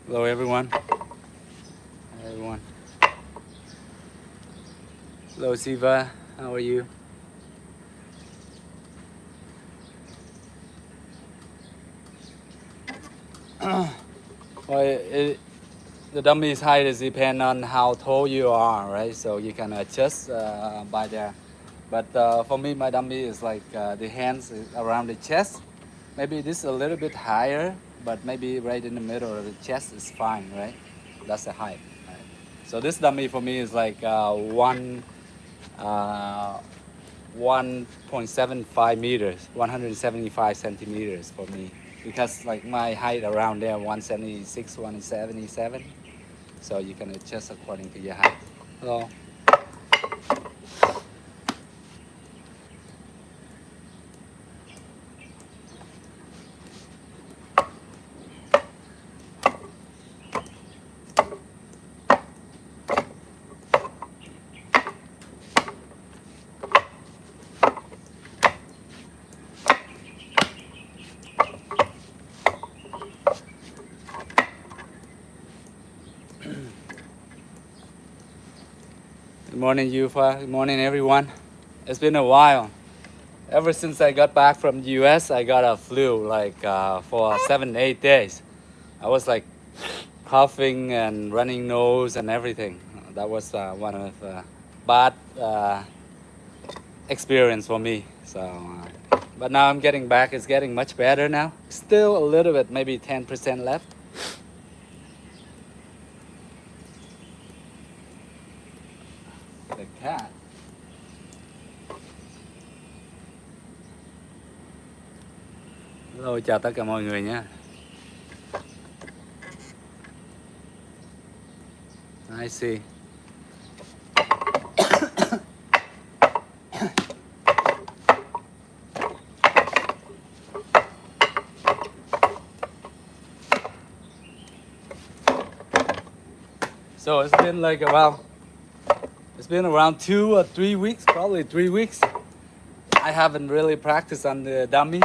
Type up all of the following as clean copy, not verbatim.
Hello everyone. Hi everyone. Hello Siva, how are you? Well, the dummy's height is depend on how tall you are, right? So you can adjust by there. But for me, my dummy is like the hands is around the chest. Maybe this is a little bit higher, but maybe right in the middle of the chest is fine, right? That's the height. Right? So this dummy for me is like uh, 1.75 meters, 175 centimeters for me, because like my height around there 176, 177. So you can adjust according to your height. Hello. Good morning, Yufa. Good morning, everyone. It's been a while. Ever since I got back from the US, I got a flu like for 7, 8 days. I was like coughing and running nose and everything. That was one of bad experience for me. So, but now I'm getting back. It's getting much better now. Still a little bit, maybe 10% left. The cat. Hello, chào tất cả mọi người nhé. I see. So it's been like it's been around 2 or 3 weeks, probably 3 weeks. I haven't really practiced on the dummy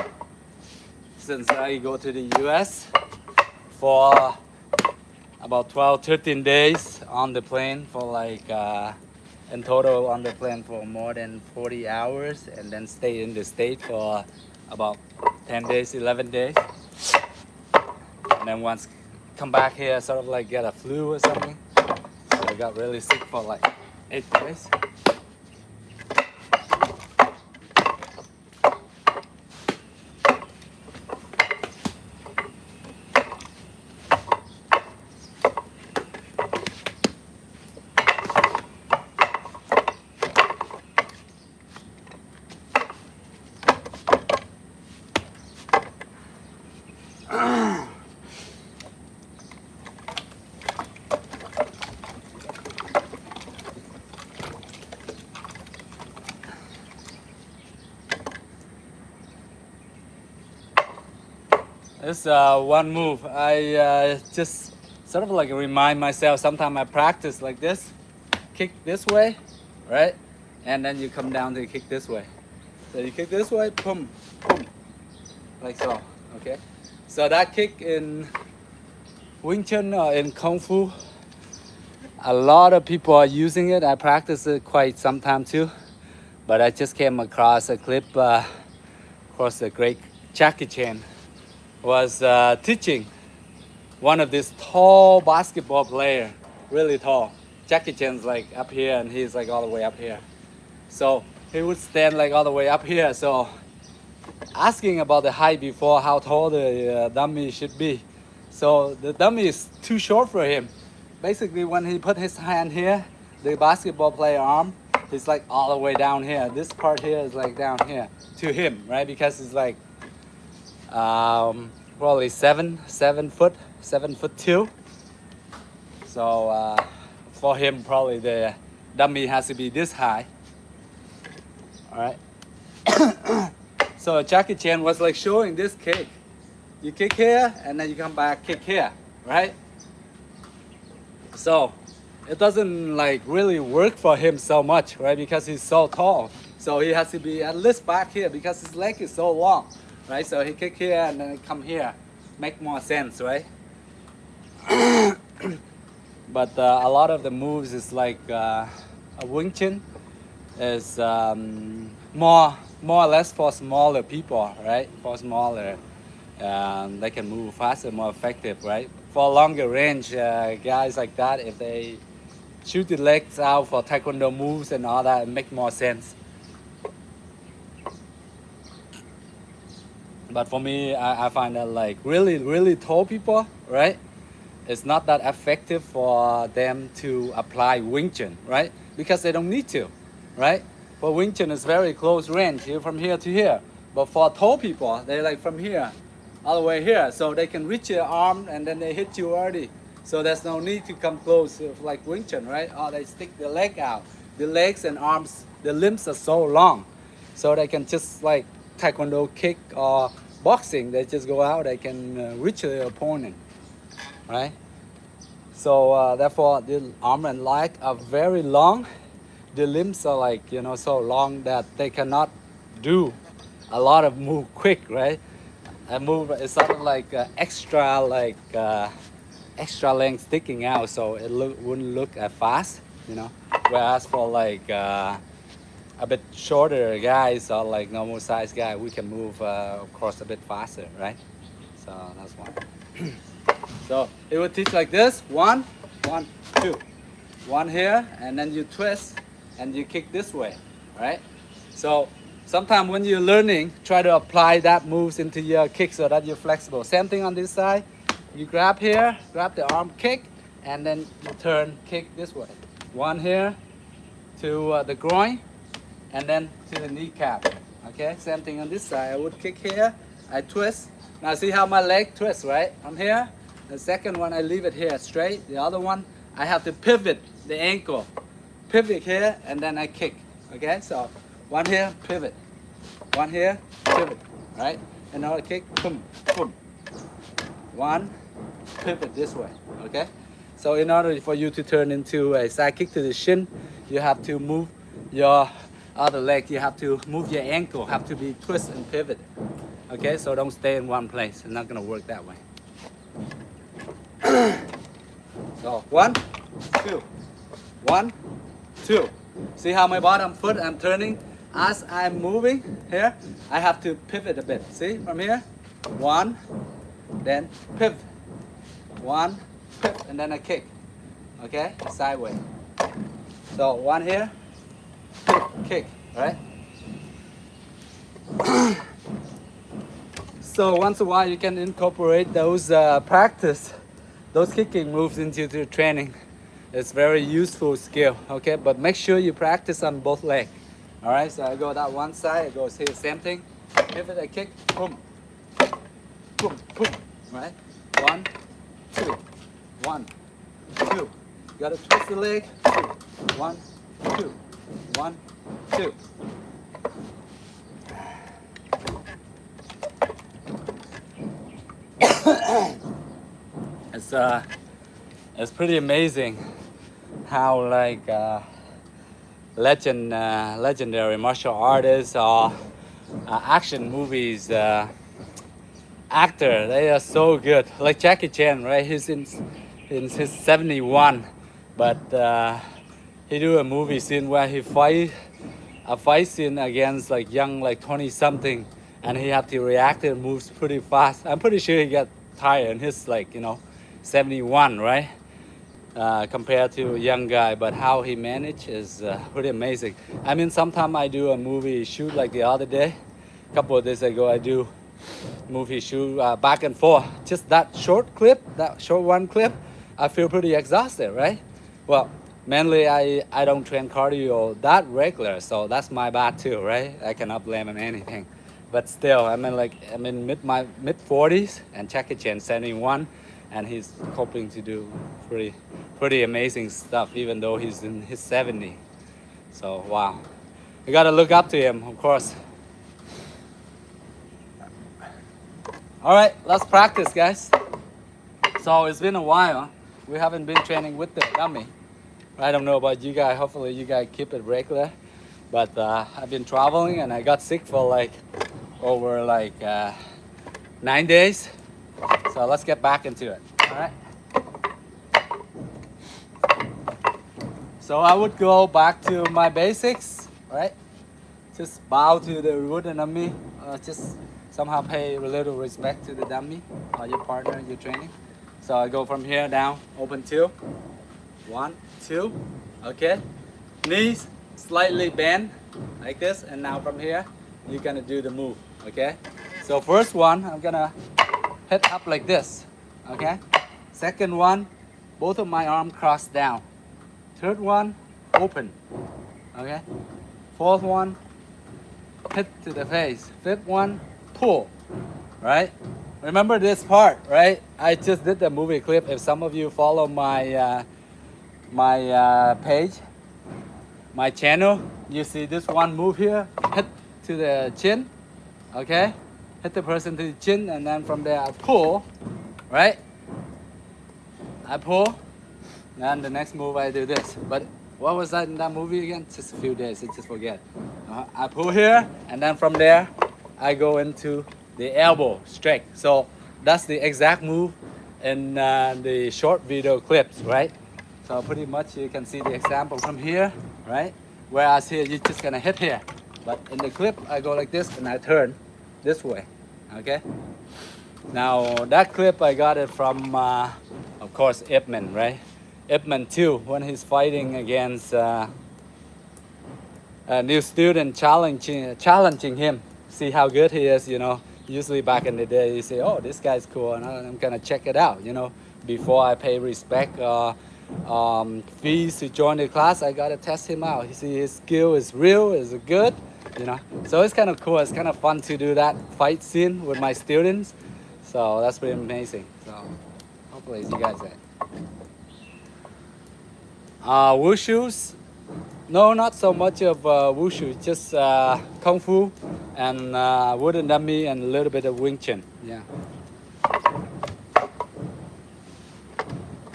since I go to the US for about 12, 13 days on the plane for like in total on the plane for more than 40 hours and then stay in the state for about 10 days, 11 days. And then once come back here, sort of like get a flu or something. So I got really sick for like 8 days. This one move, I just sort of like remind myself, sometimes I practice like this, kick this way, right? And then you come down to kick this way. So you kick this way, boom, boom, like so, okay? So that kick in Wing Chun or in Kung Fu, a lot of people are using it. I practice it quite some time too. But I just came across a clip, across the great Jackie Chan was teaching one of this tall basketball player, really tall. Jackie Chan's like up here and he's like all the way up here. So he would stand like all the way up here. So asking about the height before, how tall the dummy should be. So the dummy is too short for him. Basically, when he put his hand here, the basketball player arm is like all the way down here. This part here is like down here to him, right? Because it's like probably 7 foot 2. So for him, probably the dummy has to be this high. All right. So Jackie Chan was like showing this kick. You kick here and then you come back, kick here, right? So it doesn't like really work for him so much, right? Because he's so tall. So he has to be at least back here because his leg is so long, right? So he kick here and then come here. Make more sense, right? But a lot of the moves is like a Wing Chun is more or less for smaller people, right? For smaller, they can move faster, more effective, right? For longer range, guys like that, if they shoot the legs out for taekwondo moves and all that, it make more sense. But for me, I find that like really tall people, right? It's not that effective for them to apply Wing Chun, right? Because they don't need to, right? For Wing Chun, it's very close range, here from here to here. But for tall people, they're like from here all the way here, so they can reach your arm and then they hit you already. So there's no need to come close like Wing Chun, right? Or they stick the leg out. The legs and arms, the limbs are so long, so they can just like taekwondo kick or boxing. They just go out, they can reach their opponent, right? So therefore, the arm and leg are very long. The limbs are like, you know, so long that they cannot do a lot of move quick, right? A move is sort of like extra length sticking out, so it wouldn't look as fast, you know. Whereas for like a bit shorter guys or like normal size guy, we can move of course a bit faster, right? So that's one. So it would teach like this: 1, 1, 2, 1 here, and then you twist and you kick this way, right? So sometimes when you're learning, try to apply that moves into your kick so that you're flexible. Same thing on this side. You grab here, grab the arm, kick, and then you turn, kick this way. 1 here to the groin, and then to the kneecap. Okay, same thing on this side. I would kick here, I twist. Now see how my leg twists, right? From here. The second one, I leave it here straight. The other one, I have to pivot the ankle. Pivot here, and then I kick. Okay, so 1 here, pivot. 1 here, pivot, right? Another kick, boom, boom. 1, pivot this way, okay? So in order for you to turn into a side kick to the shin, you have to move your other leg. You have to move your ankle, have to be twist and pivot. Okay, so don't stay in one place. It's not gonna work that way. So 1, 2, 1, 2. See how my bottom foot I'm turning? As I'm moving here, I have to pivot a bit. See from here? 1, then pivot. 1, pivot, and then I kick. Okay, sideways. So 1 here, kick, right? So once in a while you can incorporate those those kicking moves into the training. It's very useful skill, okay? But make sure you practice on both legs. All right, so I go that one side, it goes here, same thing. Pivot, I kick, boom, boom, boom, right? 1, 2, 1, 2. You gotta twist the leg. 1, 2, 1, 2. It's pretty amazing how like legendary martial artists or action movies actor, they are so good. Like Jackie Chan, right? He's in his 71, but he do a movie scene where he fight scene against like young, like 20 something, and he have to react and moves pretty fast. I'm pretty sure he got tired, and he's like, you know, 71, right? compared to a young guy, but how he managed is pretty amazing. I mean, sometimes I do a movie shoot like the other day. A couple of days ago, I do movie shoot back and forth. Just that short clip, that short one clip, I feel pretty exhausted, right? Well, mainly I don't train cardio that regular, so that's my bad too, right? I cannot blame him anything. But still, I'm in my mid 40s and Jackie Chan 71, and he's hoping to do pretty amazing stuff, even though he's in his 70. So wow, you gotta look up to him, of course. All right, let's practice, guys. So it's been a while. We haven't been training with the dummy. I don't know about you guys. Hopefully you guys keep it regular. But I've been traveling and I got sick for like over 9 days. So let's get back into it. All right. So I would go back to my basics, right? Just bow to the wooden dummy. Just somehow pay a little respect to the dummy or your partner you're training. So I go from here down, open 2. 1, 2. Okay. Knees slightly bend like this, and now from here you're gonna do the move. Okay. So first one, I'm gonna hit up like this. Okay. Second one, both of my arms crossed down. Third one, open. Okay. Fourth one, hit to the face. Fifth one, pull. Right. Remember this part, right? I just did the movie clip. If some of you follow my page, my channel, you see this one move here, hit to the chin, okay? Hit the person to the chin, and then from there I pull, right? I pull, and the next move I do this. But what was that in that movie again? Just a few days, I just forget. I pull here, and then from there I go into the elbow straight. So that's the exact move in the short video clips, right? So pretty much you can see the example from here, right? Whereas here you're just gonna hit here. But in the clip I go like this and I turn this way, okay? Now that clip I got it from, of course, Ip Man, right? Ip Man 2, when he's fighting against a new student challenging him. See how good he is, you know. Usually back in the day, you say, oh, this guy's cool, and I'm gonna check it out, you know. Before I pay respect fees to join the class, I gotta test him out. You see his skill is real, is good, you know. So it's kind of cool, it's kind of fun to do that fight scene with my students. So that's pretty amazing. So hopefully you guys like. Wushu's, no, not so much of wushu, just kung fu and wooden dummy and a little bit of Wing Chun. Yeah.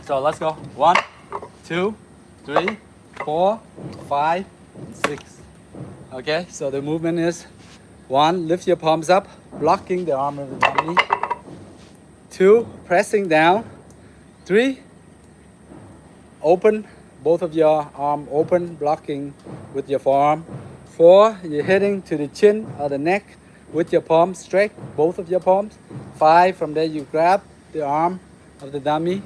So let's go. 1, 2, 3, 4, 5, 6. Okay, so the movement is 1, lift your palms up, blocking the arm of the dummy. 2, pressing down. 3, open, both of your arm open, blocking with your forearm. 4, you're hitting to the chin or the neck with your palms straight, both of your palms. 5, from there you grab the arm of the dummy,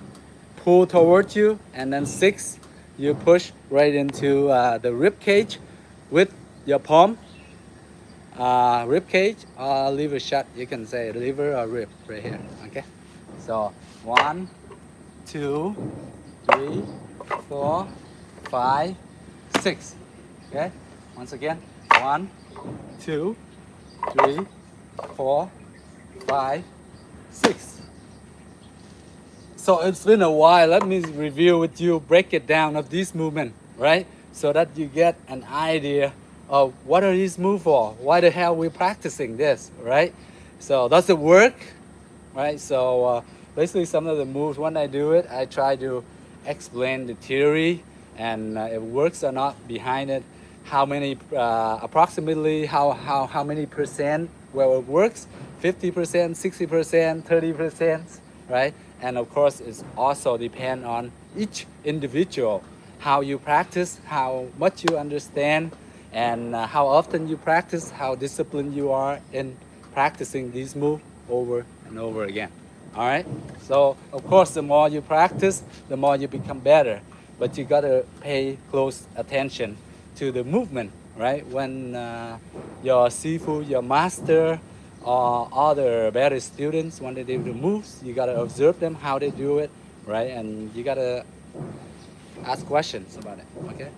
pull towards you, and then 6, you push right into the rib cage with your palm. Rib cage or liver shut, you can say liver or rib right here. Okay, so 1, 2, 3, 4, 5, 6. Okay, once again, 1, 2, 3, 4, 5, 6. So it's been a while. Let me review with you, break it down of this movement, right? So that you get an idea of what are these moves for? Why the hell we're practicing this, right? So does it work, right? So basically some of the moves, when I do it, I try to explain the theory and if it works or not behind it, how many, approximately how many percent where it works, 50%, 60%, 30%, right? And of course, it's also depend on each individual, how you practice, how much you understand, and how often you practice, how disciplined you are in practicing these moves over and over again. All right. So of course, the more you practice, the more you become better. But you gotta pay close attention to the movement, right? When your sifu, your master, or other better students, when they do the moves, you gotta observe them how they do it, right? And you gotta ask questions about it. Okay.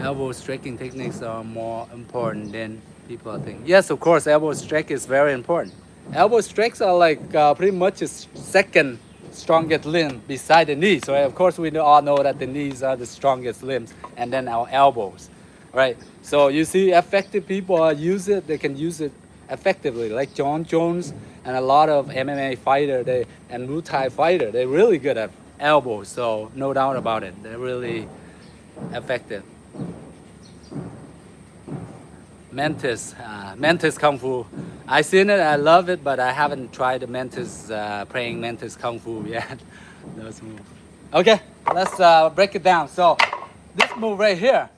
Elbow striking techniques are more important than people think. Yes, of course, elbow strike is very important. Elbow strikes are like pretty much a second strongest limb beside the knees, right? Of course, we all know that the knees are the strongest limbs, and then our elbows, right? So you see, effective people use it. They can use it effectively, like John Jones and a lot of MMA fighter, and Muay Thai fighter. They're really good at elbows, so no doubt about it. They're really effective. Mantis Kung Fu. I seen it, I love it, but I haven't tried the praying Mantis Kung Fu yet. Those moves. Okay, let's break it down. So this move right here.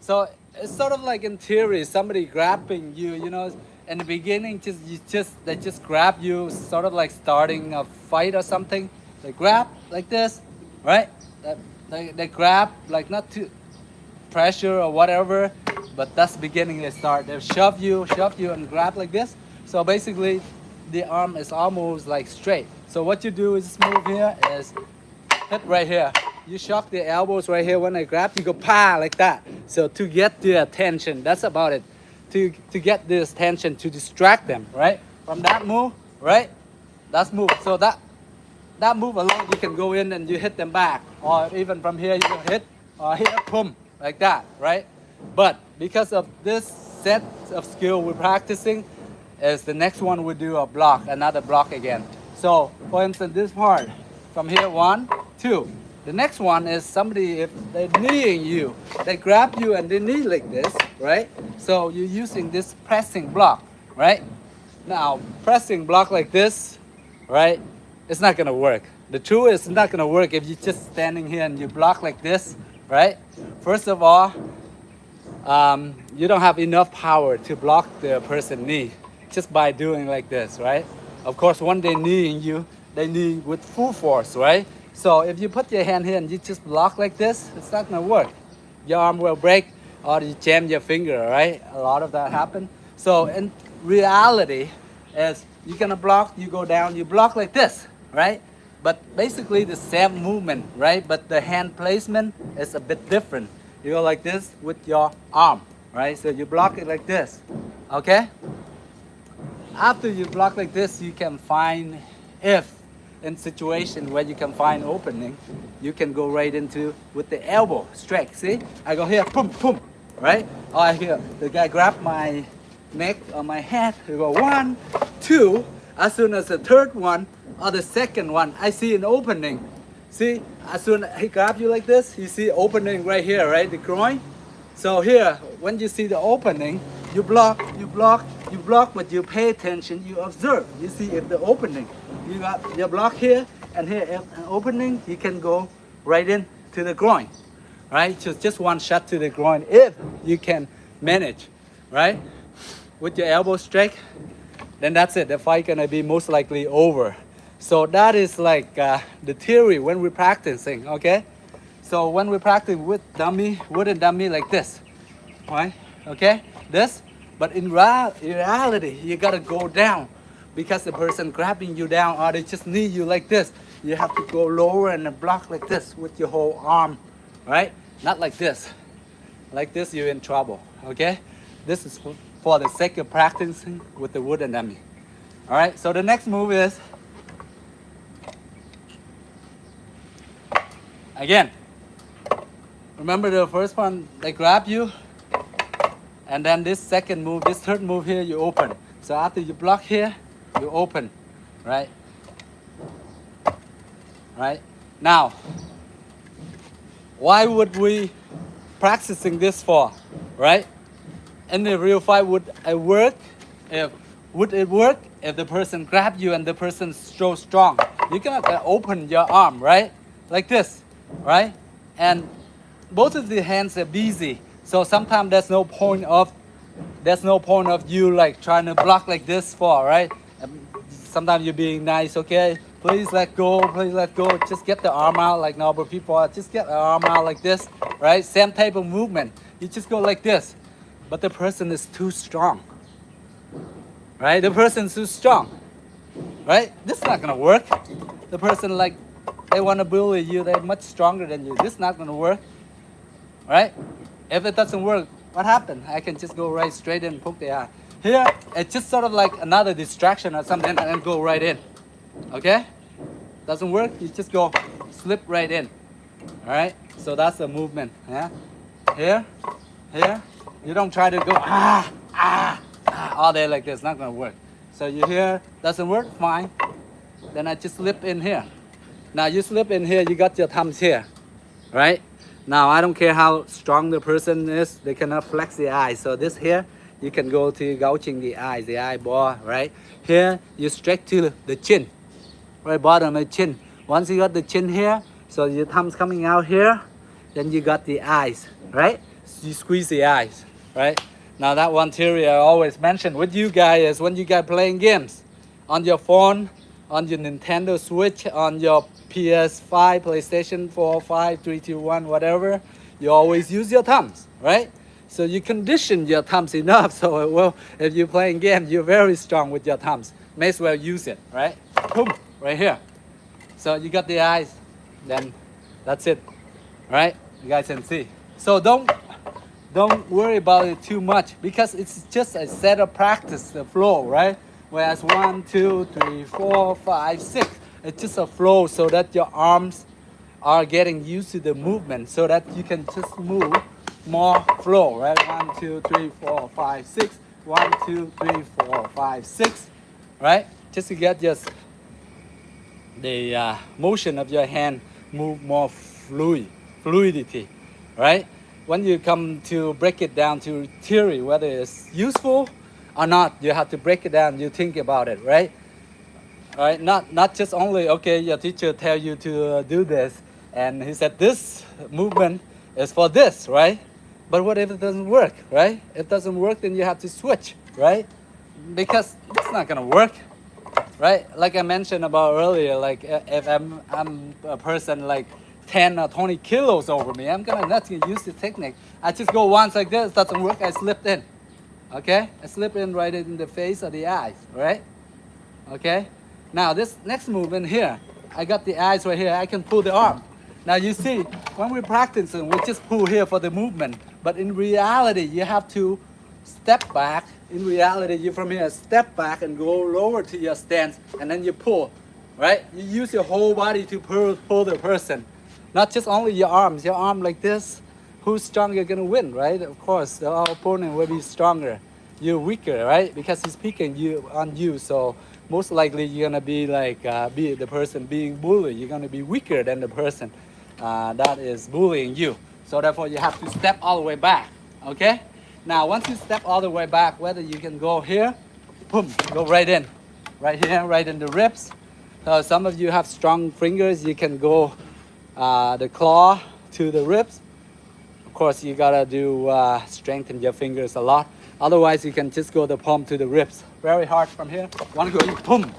So it's sort of like in theory, somebody grabbing you, you know, in the beginning, they just grab you, sort of like starting a fight or something. They grab like this, right? They grab like not too pressure or whatever, but that's the beginning. They start, they shove you and grab like this. So basically the arm is almost like straight. So what you do is this move here is hit right here. You shove the elbows right here. When I grab, you go pa like that. So to get the attention, that's about it. To get this attention, to distract them, right? From that move, right? That's move. So that move alone, you can go in and you hit them back. Or even from here, you can hit, or hit a boom, like that, right? But because of this set of skill we're practicing, is the next one we do a block, another block again. So for instance, this part, from here, 1, 2. The next one is somebody, if they're kneeing you, they grab you and they knee like this, right? So you're using this pressing block, right? Now, pressing block like this, right? It's not gonna work. The truth is, it's not gonna work if you're just standing here and you block like this, right? First of all, you don't have enough power to block the person's knee just by doing like this, right? Of course, when they kneeing you, they knee with full force, right? So if you put your hand here and you just block like this, it's not gonna work. Your arm will break or you jam your finger, right? A lot of that happen. So in reality, is you're gonna block, you go down, you block like this, right? But basically the same movement, right? But the hand placement is a bit different. You go like this with your arm, right? So you block it like this, okay? After you block like this, you can find, if in situation where you can find opening, you can go right into with the elbow strike. See, I go here, boom, boom, right? Or I hear the guy grab my neck or my head. You go 1, 2. As soon as the third one or the second one, I see an opening. See, as soon as he grab you like this, you see opening right here, right? The groin. So here, when you see the opening, you block, but you pay attention, you observe. You see if the opening, you got your block here, and here if an opening, you can go right in to the groin, right? Just one shot to the groin if you can manage, right? With your elbow strike, then that's it. The fight gonna be most likely over. So that is like the theory when we're practicing, okay? So when we practice with dummy, wooden dummy like this, right? Okay, this. But in reality, you gotta go down because the person grabbing you down or they just knee you like this. You have to go lower and block like this with your whole arm, right? Not like this. Like this, you're in trouble, okay? This is for the sake of practicing with the wooden dummy. All right, so the next move is, again, remember the first one, they grab you, and then this second move, this third move here, you open. So after you block here, you open, right? Right? Now, why would we practicing this for, right? In the real fight, would it work if the person grab you and the person so strong? You cannot open your arm, right? Like this, right? And both of the hands are busy. So sometimes there's no point of there's no point of you like trying to block like this for, right? Sometimes you're being nice, okay? Please let go, please let go. Just get the arm out like normal people are. Just get the arm out like this, right? Same type of movement. You just go like this. But the person is too strong, right? The person is too strong, right? This is not gonna work. The person like, they wanna bully you, they're much stronger than you. This is not gonna work, right? If it doesn't work, what happened? I can just go right straight in and poke the eye. Here, it's just sort of like another distraction or something and then go right in, okay? Doesn't work, you just go slip right in, all right? So that's the movement, yeah? Here, here, you don't try to go all day like this, not gonna work. So you here, doesn't work, fine. Then I just slip in here. Now you slip in here, you got your thumbs here, right? Now I don't care how strong the person is, they cannot flex the eyes. So this here, you can go to gouging the eyes, the eyeball, right? Here, you stretch to the chin, right bottom of the chin. Once you got the chin here, so your thumb's coming out here, then you got the eyes, right? So you squeeze the eyes, right? Now that one theory I always mention with you guys is when you guys playing games on your phone, on your Nintendo Switch, on your PS5, PlayStation 4, 5, 3, 2, 1, whatever, you always use your thumbs, right? So you condition your thumbs enough so it will, if you're playing games, you're very strong with your thumbs. May as well use it, right? Boom, right here. So you got the eyes, then that's it, right? You guys can see. So don't worry about it too much because it's just a set of practice, the flow, right? Whereas 1, 2, 3, 4, 5, 6, it's just a flow so that your arms are getting used to the movement so that you can just move more flow, right? 1, 2, 3, 4, 5, 6. 1, 2, 3, 4, 5, 6, right? Just to get just the motion of your hand move more fluidity, right? When you come to break it down to theory, whether it's useful or not, you have to break it down. You think about it, right? All right, not just only okay. Your teacher tell you to do this, and he said this movement is for this, right? But what if it doesn't work, right? If it doesn't work, then you have to switch, right? Because it's not gonna work, right? Like I mentioned about earlier, like if I'm a person like 10 or 20 kilos over me, I'm gonna not gonna use the technique. I just go once like this, doesn't work, I slipped in. Okay? I slip in right in the face or the eyes, right? Okay? Now this next movement here, I got the eyes right here, I can pull the arm. Now you see, when we're practicing, we just pull here for the movement. But in reality, you have to step back. In reality, you from here, step back and go lower to your stance, and then you pull, right? You use your whole body to pull the person. Not just only your arms like this. Who's stronger gonna win, right? Of course, the opponent will be stronger. You're weaker, right? Because he's picking on you, so most likely you're gonna be like be the person being bullied. You're gonna be weaker than the person that is bullying you. So therefore, you have to step all the way back. Okay? Now, once you step all the way back, whether you can go here, boom, go right in, right here, right in the ribs. Some of you have strong fingers. You can go the claw to the ribs. Of course, you gotta do strengthen your fingers a lot. Otherwise, you can just go the palm to the ribs. Very hard from here. Want to go, boom.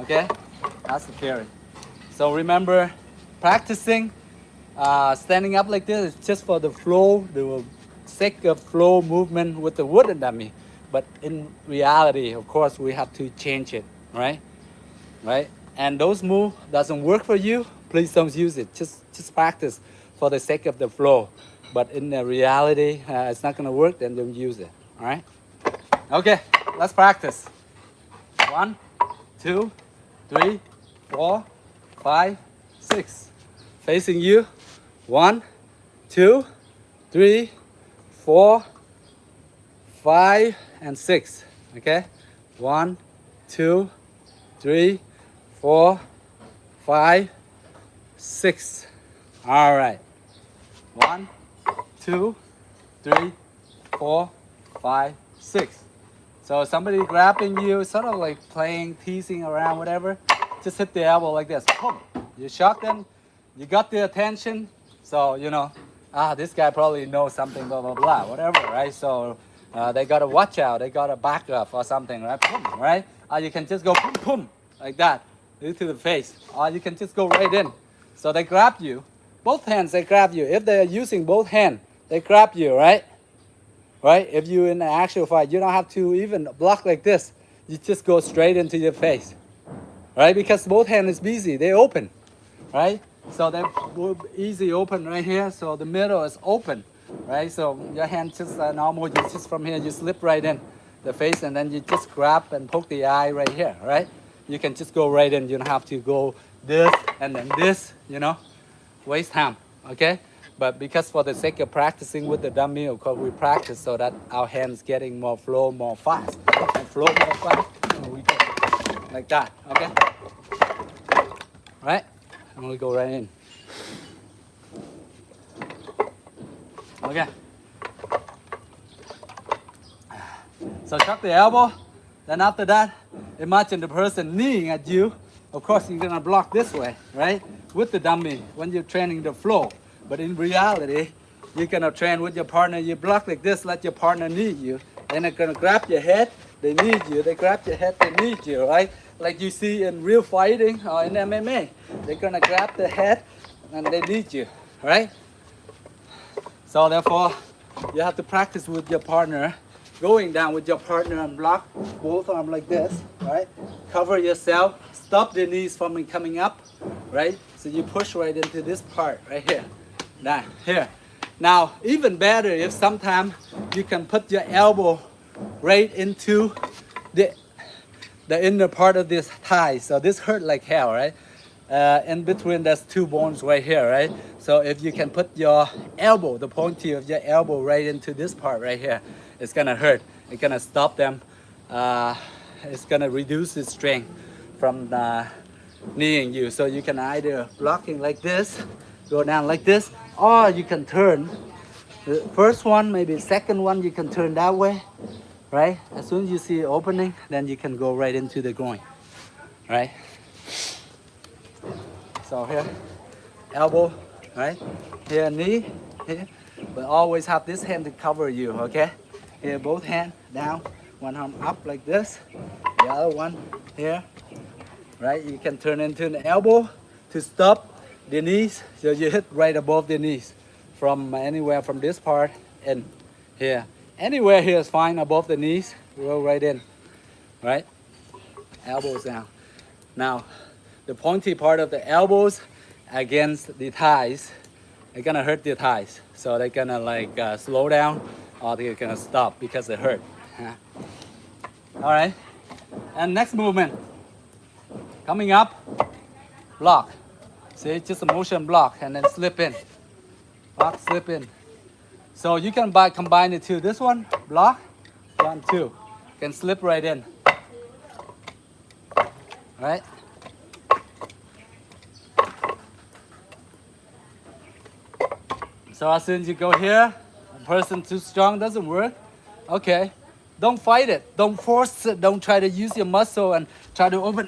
Okay, that's the theory. So remember, practicing standing up like this is just for the flow, the sake of flow movement with the wooden dummy. But in reality, of course, we have to change it, right? Right? And those moves doesn't work for you, please don't use it. Just practice for the sake of the flow. But in the reality, it's not gonna work, then don't use it, all right? Okay, let's practice. 1, 2, 3, 4, 5, 6. Facing you. 1, 2, 3, 4, 5, and 6. Okay? 1, 2, 3, 4, 5, 6. All right. 1, 2, 3, 4, 5, 6. So somebody grabbing you, sort of like playing, teasing around, whatever. Just hit the elbow like this. Boom. You shock them. You got their attention. So, you know, this guy probably knows something, blah, blah, blah, whatever, right? So they gotta watch out, they gotta back up or something, right? Boom, right? Or you can just go boom, boom, like that, to the face. Or you can just go right in. So they grab you. Both hands, they grab you. If they're using both hands, they grab you, right? Right? If you're in an actual fight, you don't have to even block like this. You just go straight into your face, right? Because both hands is busy, they open, right? So they're easy open right here. So the middle is open, right? So your hand just normal, you just from here, you slip right in the face, and then you just grab and poke the eye right here, right? You can just go right in. You don't have to go this and then this, you know, waste time, okay? But because for the sake of practicing with the dummy, of course, we practice so that our hands getting more flow more fast. And flow more fast, and we go like that, okay? Right? I'm gonna go right in. Okay. So chuck the elbow. Then after that, imagine the person kneeing at you. Of course, you're gonna block this way, right? With the dummy when you're training the flow. But in reality, you're gonna train with your partner. You block like this, let your partner knee you. Then they're gonna grab your head, they need you. They grab your head, they need you, right? Like you see in real fighting or in MMA. They're gonna grab the head and they need you, right? So therefore, you have to practice with your partner, going down with your partner and block both arms like this, right? Cover yourself, stop the knees from coming up, right? So you push right into this part right here. Now, here. Now, even better if sometimes you can put your elbow right into the inner part of this thigh. So this hurt like hell, right? In between there's two bones right here, right? So if you can put your elbow, the pointy of your elbow right into this part right here, it's gonna hurt. It's gonna stop them. It's gonna reduce the strength from kneeing you. So you can either blocking like this, go down like this, or you can turn. The first one, maybe second one, you can turn that way, right? As soon as you see opening, then you can go right into the groin, right? So here, elbow, right? Here, knee, here. But always have this hand to cover you, okay? Here, both hands down, one arm up like this. The other one here, right? You can turn into an elbow to stop the knees. So you hit right above the knees from anywhere from this part and here. Anywhere here is fine above the knees. Go right in, right? Elbows down. Now, the pointy part of the elbows against the thighs, they're gonna hurt the thighs. So they're gonna like slow down or they're gonna stop because they hurt. All right, and next movement. Coming up, block. See, just a motion block and then slip in. Block, slip in. So you can combine the two. This one, block, 1, 2. Can slip right in. Right? So as soon as you go here, a person too strong doesn't work. Okay, don't fight it. Don't force it. Don't try to use your muscle and try to open.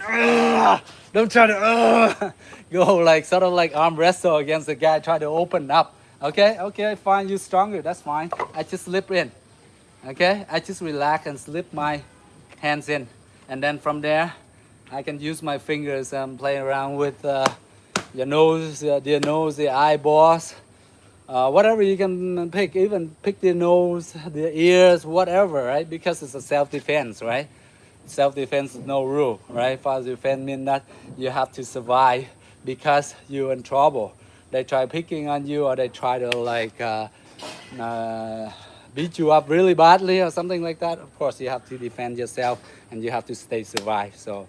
Don't try to go like sort of like arm wrestle against the guy. Try to open up. Okay, okay, fine. You're stronger. That's fine. I just slip in. Okay, I just relax and slip my hands in, and then from there, I can use my fingers and play around with your nose, the eyeballs. Whatever you can pick, even pick the nose, the ears, whatever, right? Because it's a self-defense, right? Self-defense is no rule, right? Self-defense means that you have to survive because you're in trouble. They try picking on you or they try to like beat you up really badly or something like that. Of course, you have to defend yourself and you have to stay survive. So,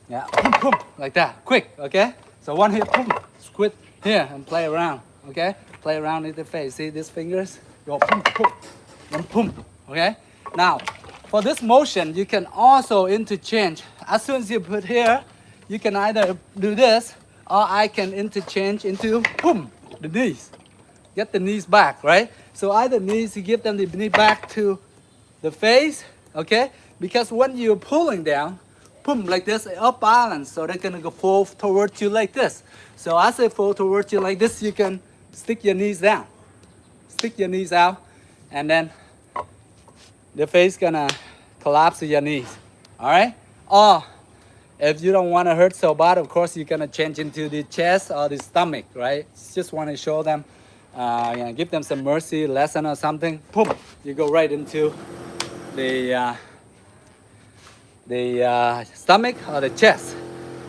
yeah, boom, boom, like that, quick, okay? So one hit, boom, squid here and play around, okay? Play around in the face. See these fingers? Go boom, boom, and boom. Okay? Now, for this motion, you can also interchange. As soon as you put here, you can either do this, or I can interchange into boom, the knees. Get the knees back, right? So either knees, you give them the knee back to the face, okay? Because when you're pulling down, boom, like this, up balance. So they're gonna go fall towards you like this. So as they fall towards you like this, you can stick your knees down. Stick your knees out and then the face gonna collapse to your knees. All right? Or if you don't want to hurt so bad, of course, you're gonna change into the chest or the stomach, right? Just want to show them, give them some mercy lesson or something. Boom, you go right into the stomach or the chest.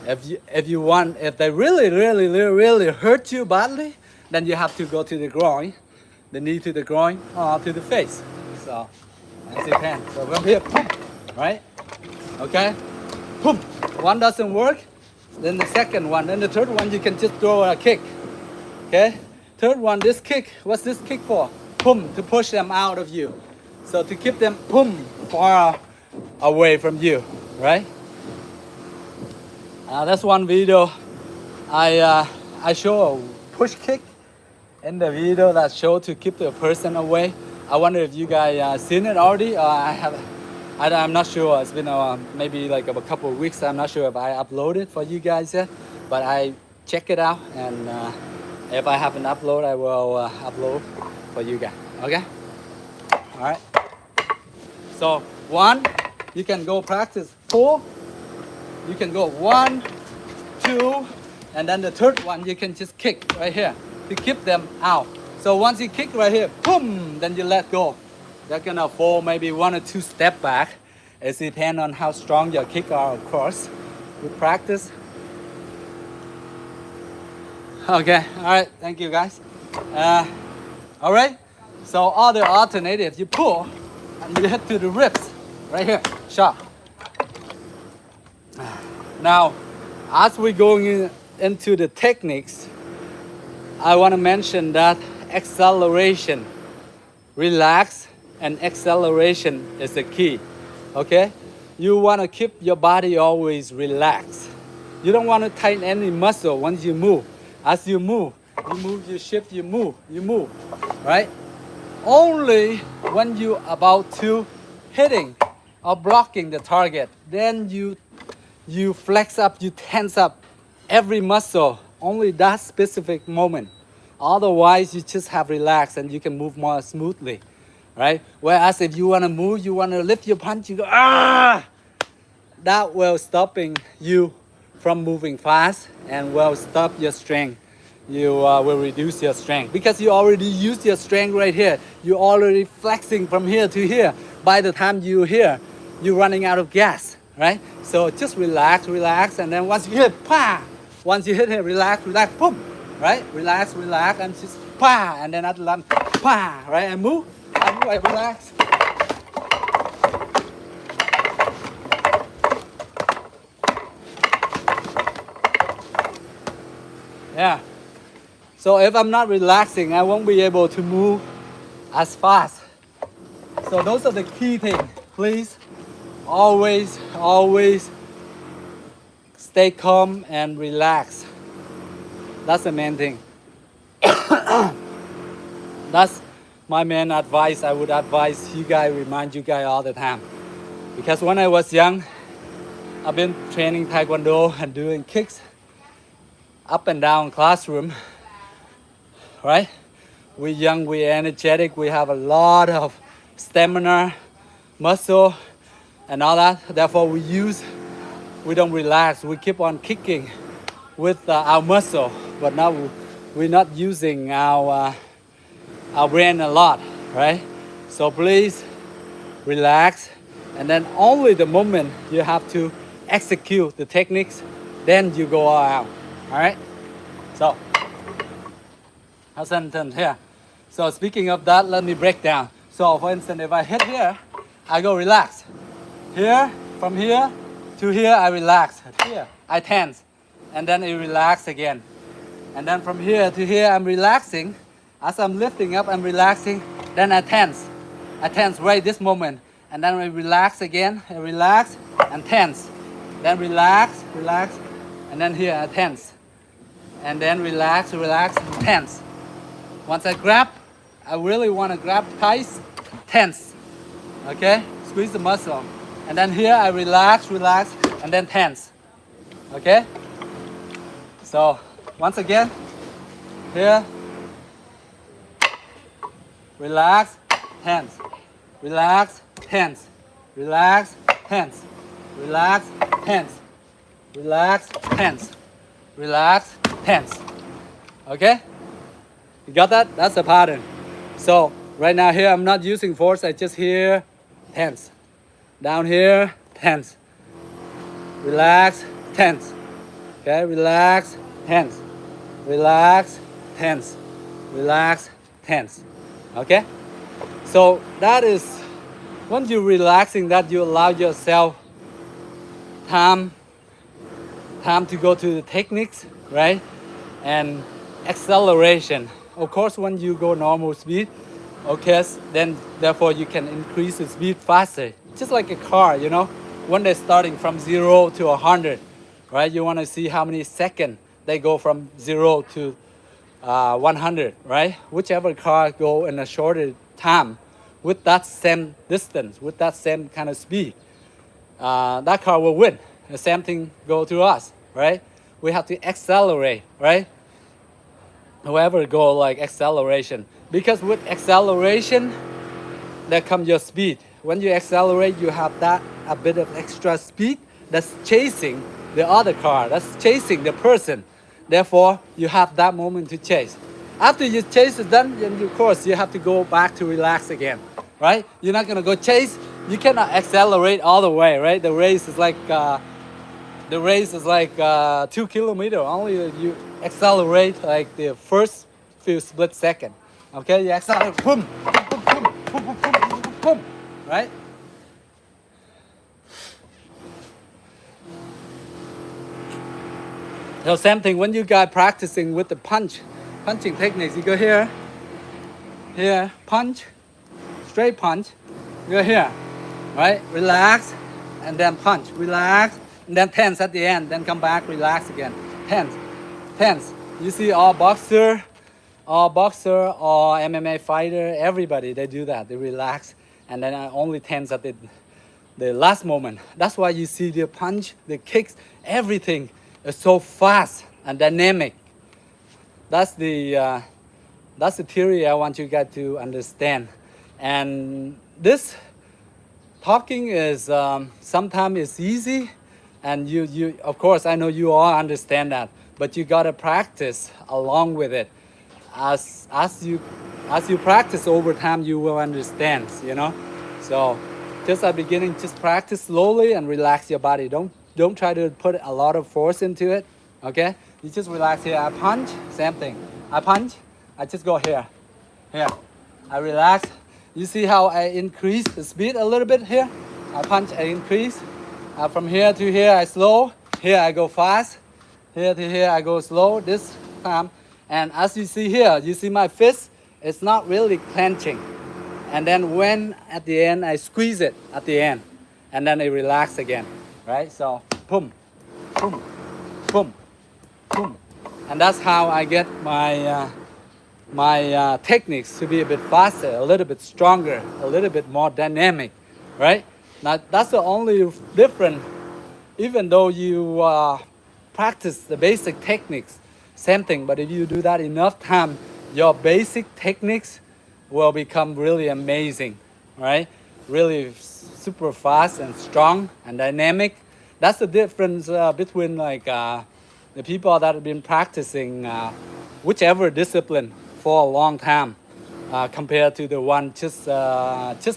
If you want, if they really hurt you badly, then you have to go to the groin, the knee to the groin or to the face. So as you can. So from here, boom, right? Okay, boom. One doesn't work, then the second one, then the third one you can just throw a kick. Okay, third one, this kick. What's this kick for? Boom, to push them out of you. So to keep them boom far away from you, right? That's one video I show a push kick in the video that show to keep the person away. I wonder if you guys seen it already. I'm not sure. It's been maybe like a couple of weeks. I'm not sure if I uploaded for you guys yet, but I check it out, and if I haven't uploaded, I will upload for you guys. Okay. All right. So one, you can go practice 4. You can go 1, 2, and then the third one you can just kick right here to keep them out. So once you kick right here, boom, then you let go. They're gonna fall maybe 1 or 2 steps back. It depends on how strong your kick are, of course. You practice. Okay, all right, thank you guys. All right, so other alternative, you pull and you hit to the ribs, right here, sharp. Now, as we're going into the techniques, I want to mention that acceleration, relax, and acceleration is the key. Okay, you want to keep your body always relaxed. You don't want to tighten any muscle once you move. As you move, you shift, you move, right? Only when you about to hitting or blocking the target, then you flex up, you tense up every muscle, only that specific moment. Otherwise, you just have relaxed and you can move more smoothly, right? Whereas if you want to move, you want to lift your punch, you go, ah! That will stopping you from moving fast and will stop your strength. You will reduce your strength because you already used your strength right here. You're already flexing from here to here. By the time you're here, you're running out of gas, right? So just relax, and then once you hit, pa! Once you hit here, relax, boom, right? Relax, and just pa! And then at the last, pa! Right? And move, and relax. Yeah. So if I'm not relaxing, I won't be able to move as fast. So those are the key things. Please, always stay calm and relax. That's the main thing. That's my main advice. I would advise you guys, remind you guys all the time. Because when I was young, I've been training Taekwondo and doing kicks up and down classroom, right? We're young, we're energetic, we have a lot of stamina, muscle, and all that. Therefore, we don't relax. We keep on kicking with our muscle, but now we're not using our brain a lot, right? So please relax, and then only the moment you have to execute the techniques, then you go all out. All right. So, sentence here. So speaking of that, let me break down. So for instance, if I hit here, I go relax. Here, from here to here, I relax. Here, I tense, and then I relax again. And then from here to here, I'm relaxing. As I'm lifting up, I'm relaxing. Then I tense. I tense right this moment, and then I relax again. I relax and tense. Then relax, and then here I tense. And then relax, and tense. Once I grab, I really want to grab tight, tense. Okay? Squeeze the muscle. And then here I relax, and then tense. Okay? So, once again, here, relax, tense. Relax, tense. Relax, tense. Relax, tense. Relax, tense. Relax, tense. Okay? You got that? That's the pattern. So right now here I'm not using force, I just here tense. Down here, tense. Relax, tense. Okay, relax, tense. Relax, tense. Relax, tense. Okay? So that is, once you're relaxing that, you allow yourself time to go to the techniques, right? And acceleration. Of course, when you go normal speed, okay, then therefore you can increase the speed faster. Just like a car, you know, when they're starting from 0 to 100, right? You want to see how many seconds they go from 0 to 100, right? Whichever car go in a shorter time with that same distance, with that same kind of speed, that car will win. The same thing go to us, right? We have to accelerate, right? Whoever go like acceleration, because with acceleration there comes your speed. When you accelerate, you have that a bit of extra speed that's chasing the other car, that's chasing the person. Therefore, you have that moment to chase. After you chase it done, then of course you have to go back to relax again, right? You're not gonna go chase. You cannot accelerate all the way, right? The race is like 2 kilometers. Only you accelerate like the first few split seconds. Okay, you accelerate, boom, boom, boom, boom, boom, boom, boom, boom, boom, right? So same thing when you guys practicing with the punching techniques. You go here, punch, straight punch. You go here, right? Relax, and then punch. Relax, and then tense at the end. Then come back, relax again. Tense, tense. You see all boxer or MMA fighter, everybody they do that. They relax, and then only tense at the last moment. That's why you see the punch, the kicks, everything is so fast and dynamic. That's the theory I want you guys to understand. And this talking is sometimes it's easy, and you of course I know you all understand that, but you gotta practice along with it. As you practice over time, you will understand. You know, so just at the beginning, just practice slowly and relax your body. Don't try to put a lot of force into it. Okay, you just relax here. I punch, same thing. I punch, I just go here. I relax. You see how I increase the speed a little bit here? I punch, I increase. From here to here, I slow. Here I go fast. Here to here, I go slow this time. And as you see here, you see my fist, it's not really clenching. And then when at the end, I squeeze it at the end. And then I relax again, right? So, boom, boom, boom, boom. And that's how I get my techniques to be a bit faster, a little bit stronger, a little bit more dynamic, right? Now that's the only difference. Even though you practice the basic techniques, same thing. But if you do that enough time, your basic techniques will become really amazing, right? Really super fast and strong and dynamic. That's the difference between like the people that have been practicing whichever discipline for a long time compared to the one just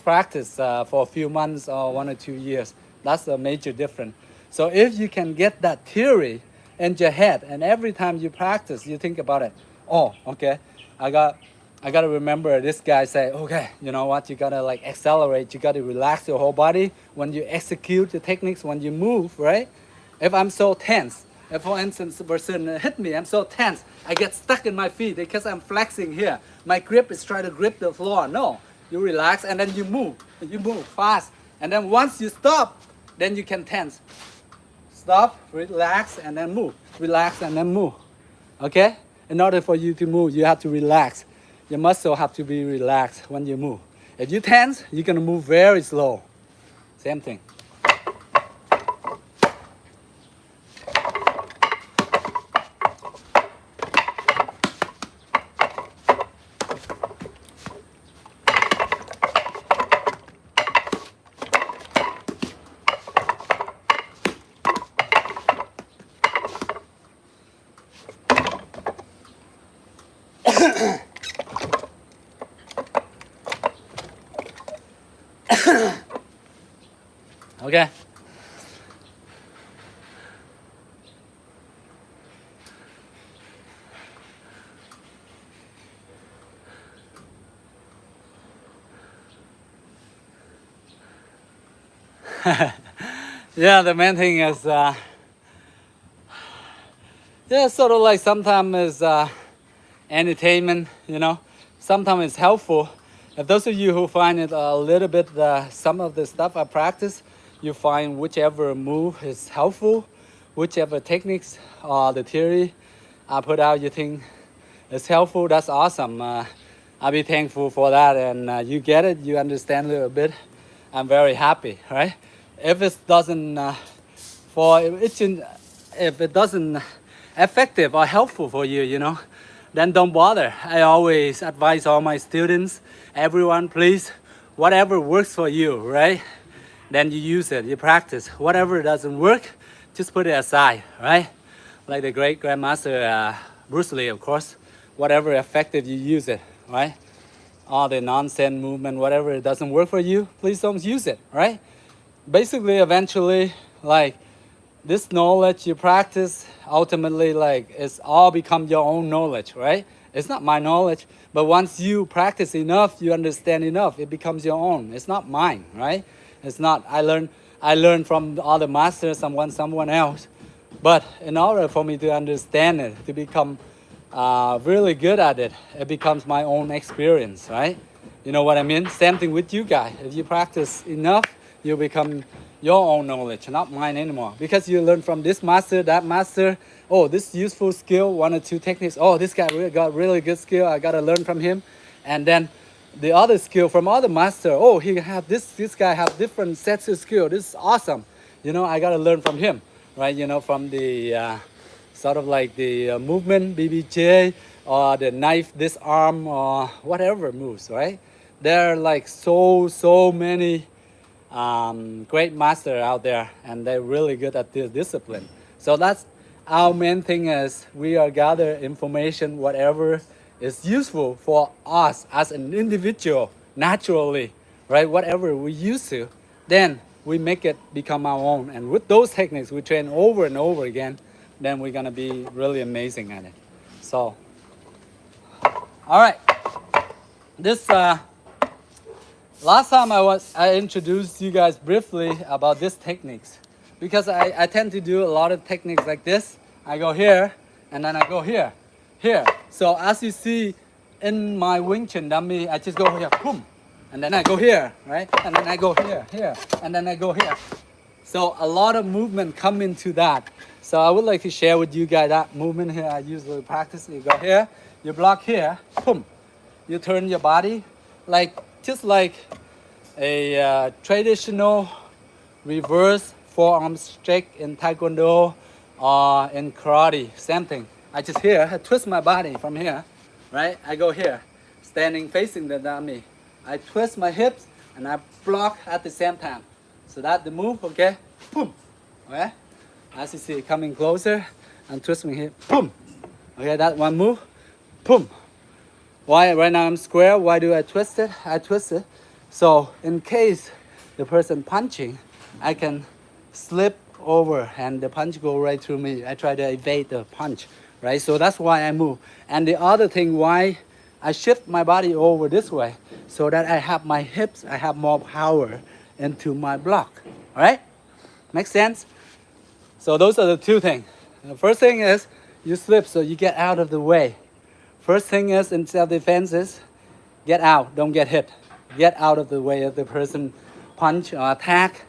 practice for a few months or 1 or 2 years. That's a major difference. So if you can get that theory in your head, and every time you practice, you think about it. Oh, okay, I gotta remember this guy say, okay, you know what? You gotta like accelerate. You gotta relax your whole body when you execute the techniques. When you move, right? If I'm so tense. If, for instance, the person hit me, I'm so tense, I get stuck in my feet because I'm flexing here. My grip is trying to grip the floor. No, you relax and then you move. You move fast. And then once you stop, then you can tense. Stop, relax, and then move. Relax and then move. Okay? In order for you to move, you have to relax. Your muscle have to be relaxed when you move. If you tense, you're going to move very slow. Same thing. Okay. Yeah, the main thing is, yeah, sort of like sometimes is entertainment, you know. Sometimes it's helpful. If those of you who find it a little bit, some of the stuff I practice, you find whichever move is helpful, whichever techniques or the theory I put out you think is helpful, that's awesome. I'll be thankful for that, and you get it, you understand a little bit. I'm very happy, right? If it doesn't, if it doesn't effective or helpful for you, you know, then don't bother. I always advise all my students, everyone, please, whatever works for you, right? Then you use it, you practice. Whatever doesn't work, just put it aside, right? Like the great grandmaster Bruce Lee, of course. Whatever effective, you use it, right? All the nonsense movement, whatever it doesn't work for you, please don't use it, right? Basically, eventually, like this knowledge you practice, ultimately, like it's all become your own knowledge, right? It's not my knowledge, but once you practice enough, you understand enough, it becomes your own. It's not mine, right? It's not. I learned from other masters, someone else. But in order for me to understand it, to become really good at it, it becomes my own experience, right? You know what I mean? Same thing with you guys. If you practice enough, you become your own knowledge, not mine anymore. Because you learn from this master, that master. Oh, this useful skill, one or two techniques. Oh, this guy really got really good skill. I gotta learn from him. And then the other skill from other master. Oh, he have this guy have different sets of skill. This is awesome. You know, I gotta learn from him, right? You know, from the sort of like the movement, BBJ, or the knife, disarm, or whatever moves, right? There are like so many great master out there, and they're really good at this discipline. So that's our main thing is we are gather information, whatever is useful for us as an individual, naturally, right? Whatever we used to, then we make it become our own. And with those techniques, we train over and over again, then we're gonna be really amazing at it. So, all right, this last time I introduced you guys briefly about these techniques because I tend to do a lot of techniques like this. I go here and then I go here. So as you see in my Wing Chun dummy, I just go here, boom, and then I go here, right? And then I go here, and then I go here. So a lot of movement come into that. So I would like to share with you guys that movement here I usually practice. You go here, you block here, boom. You turn your body just like a traditional reverse forearm strike in Taekwondo or in karate, same thing. I just here, I twist my body from here, right? I go here, standing facing the dummy. I twist my hips and I block at the same time. So that's the move, okay? Boom, okay? As you see, coming closer and twisting here, boom. Okay, that one move, boom. Why right now I'm square? Why do I twist it? I twist it so in case the person punching, I can slip over and the punch go right through me. I try to evade the punch, right? So that's why I move. And the other thing why I shift my body over this way so that I have my hips, I have more power into my block, all right? Makes sense? So those are the two things. The first thing is you slip so you get out of the way. First thing is in self-defense is get out, don't get hit. Get out of the way of the person punch or attack,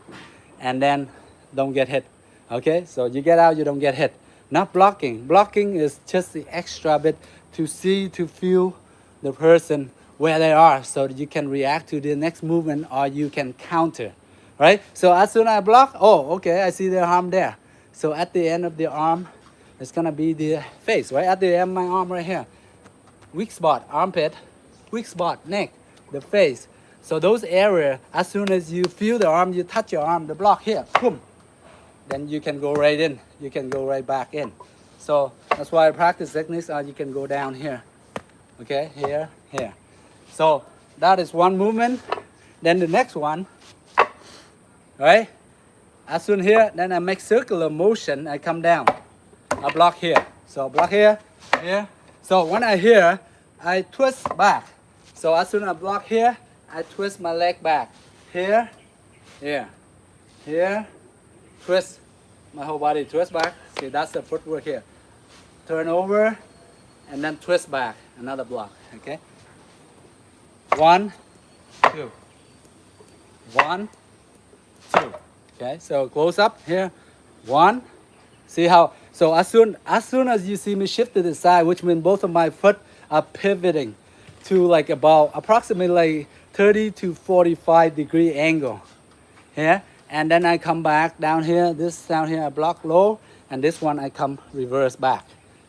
and then don't get hit. Okay, so you get out, you don't get hit. Not blocking. Blocking is just the extra bit to see, to feel the person where they are so that you can react to the next movement or you can counter, right? So as soon as I block, oh, okay, I see the arm there. So at the end of the arm, it's gonna be the face, right? At the end of my arm right here. Weak spot, armpit, weak spot, neck, the face. So those areas, as soon as you feel the arm, you touch your arm, the block here, boom. Then you can go right in, you can go right back in. So that's why I practice techniques, you can go down here. Okay, here. So that is one movement. Then the next one, right? as soon here, then I make circular motion, I come down. I block here. So block here, here. So when I here, I twist back. So as soon as I block here, I twist my leg back. Here, here, here, twist. My whole body twist back. See, that's the footwork here. Turn over, and then twist back. Another block, okay? 1, 2. 1, 2. Okay, so close up here. 1. See how, so as soon as you see me shift to the side, which means both of my foot are pivoting to like about approximately like 30 to 45 degree angle here. And then I come back down here, this down here I block low, and this one I come reverse back.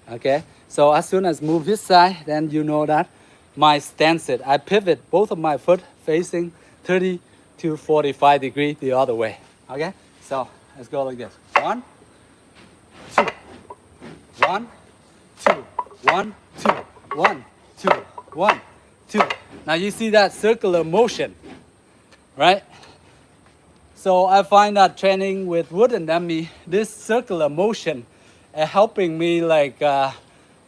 Okay, so as soon as move this side, then you know that my stance it. I pivot both of my foot facing 30 to 45 degree the other way. Okay, so let's go like this. 1, 2, 1, 2, 1, 2, 1, 2, 1, 2. Now you see that circular motion, right? So I find that training with wooden dummy, this circular motion helping me like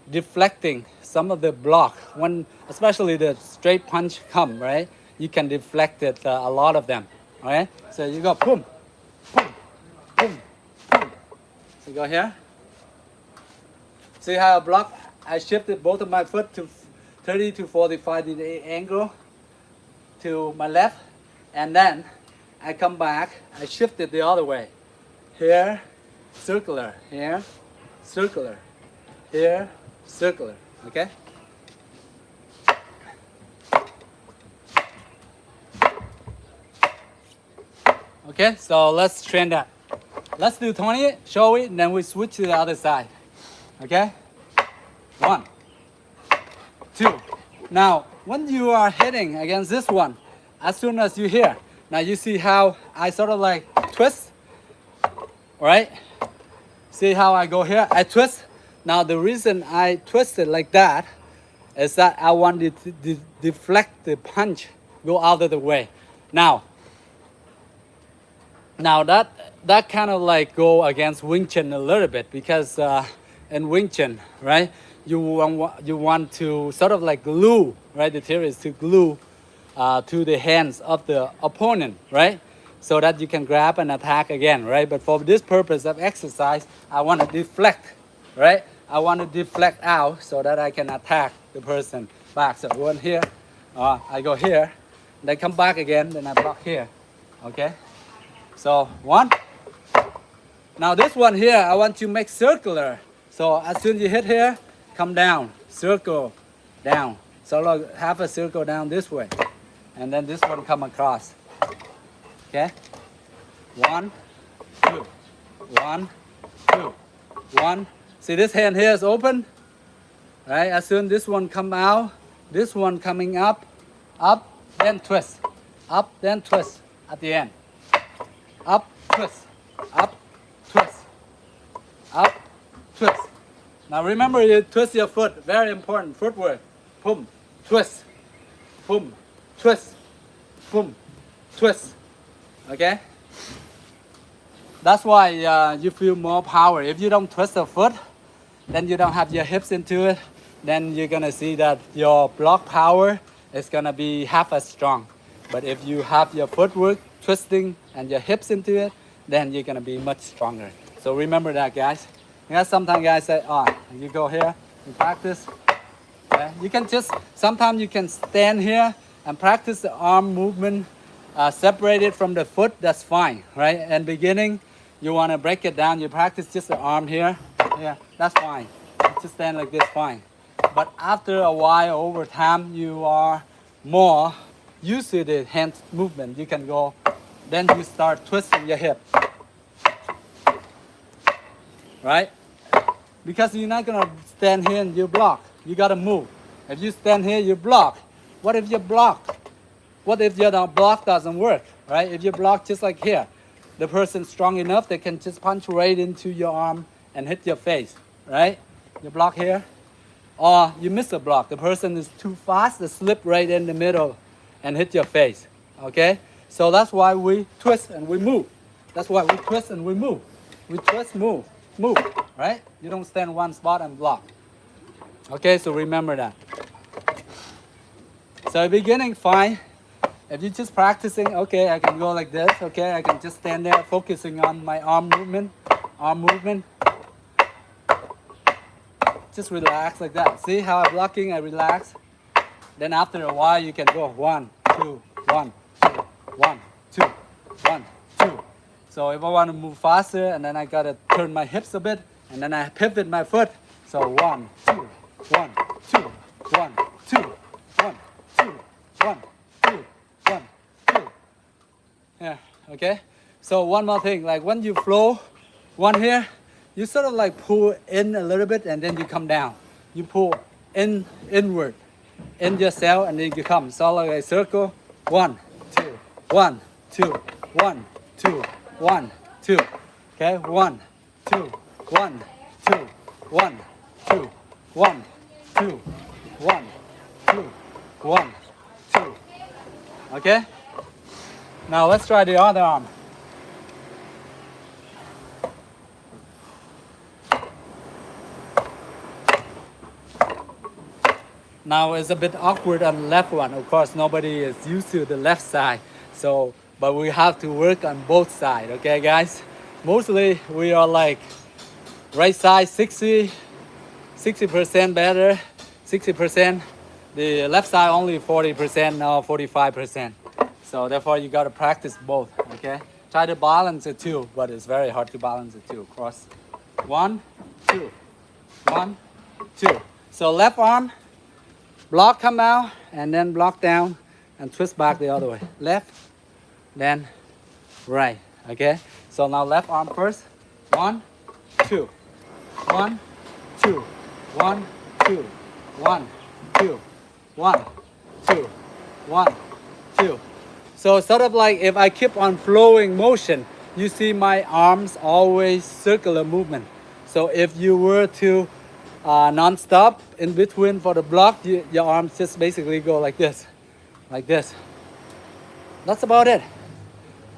deflecting some of the block when especially the straight punch come, right? You can deflect it, a lot of them, okay? So you go boom, boom, boom, boom. So go here. See how I block? I shifted both of my foot to 30 to 45 degree angle to my left, and then I come back, I shift it the other way. Here, circular, here, circular, here, circular, okay? Okay, so let's train that. Let's do 20, show it, and then we switch to the other side. Okay? 1, 2. Now, when you are hitting against this one, as soon as you hear, now you see how I sort of like twist, right? See how I go here? I twist. Now the reason I twist it like that is that I want it to deflect the punch, go out of the way. Now that kind of like go against Wing Chun a little bit because in Wing Chun, right? You want to sort of like glue, right? The theory is to glue to the hands of the opponent, right? So that you can grab and attack again, right? But for this purpose of exercise, I want to deflect, right? I want to deflect out so that I can attack the person back. So one here, I go here, then come back again, then I block here, okay? So 1. Now this one here, I want to make circular. So as soon as you hit here, come down, circle, down. So like half a circle down this way. And then this one come across. Okay? 1, 2, 1, 2, 1. See this hand here is open, right? As soon as this one come out, this one coming up, up, then twist, up, then twist at the end. Up, twist, up, twist, up, twist. Now remember, you twist your foot. Very important footwork. Boom, twist, boom, twist, boom, twist. Okay? That's why you feel more power. If you don't twist the foot, then you don't have your hips into it, then you're gonna see that your block power is gonna be half as strong. But if you have your footwork twisting and your hips into it, then you're gonna be much stronger. So remember that, guys. Yeah, sometimes guys say, you go here, you practice. Yeah, you can just, sometimes you can stand here and practice the arm movement separated from the foot, that's fine, right? And beginning, you wanna break it down, you practice just the arm here, yeah, that's fine. Just stand like this, fine. But after a while, over time, you are more used to the hand movement. You can go, then you start twisting your hip, right? Because you're not gonna stand here and you block. You gotta move. If you stand here, you block. What if you block? What if your block doesn't work, right? If you block just like here, the person's strong enough, they can just punch right into your arm and hit your face, right? You block here, or you miss a block. The person is too fast, they slip right in the middle and hit your face, okay? So that's why we twist and we move. That's why we twist and we move. We twist, move, move, right? You don't stand one spot and block. Okay, so remember that. So beginning, fine. If you're just practicing, okay, I can go like this, okay, I can just stand there focusing on my arm movement. Just relax like that. See how I'm blocking, I relax. Then after a while, you can go 1, 2, 1, 2, 1, 2, 1, 2. So if I want to move faster, and then I gotta turn my hips a bit, and then I pivot my foot. So 1, 2, 1, 2, 1, 2, 1, 2, 1, 2, 1, 2. Yeah, okay. So one more thing, like when you flow, one here, you sort of like pull in a little bit, and then you come down. You pull inward, in yourself, and then you come. So like a circle, 1, 2, 1, 2, 1, 2, 1, 2. Okay, 1, 2, 1, 2, 1, 2, 1, 2, 1, 2, 1, 2. Okay? Now let's try the other arm. Now it's a bit awkward on the left one. Of course, nobody is used to the left side. So, but we have to work on both sides, okay guys? Mostly we are like right side 60% better, 60%. The left side only 40%, now 45%. So therefore you gotta practice both, okay? Try to balance it too, but it's very hard to balance it too. Cross, 1, 2, 1, 2. So left arm, block come out, and then block down, and twist back the other way. Left, then right, okay? So now left arm first, 1, 2, 1, 2, 1, 2, 1, 2, 1, 2, 1, 2. So sort of like if I keep on flowing motion, you see my arms always circular movement. So if you were to non-stop in between for the block, your arms just basically go like this, like this. That's about it.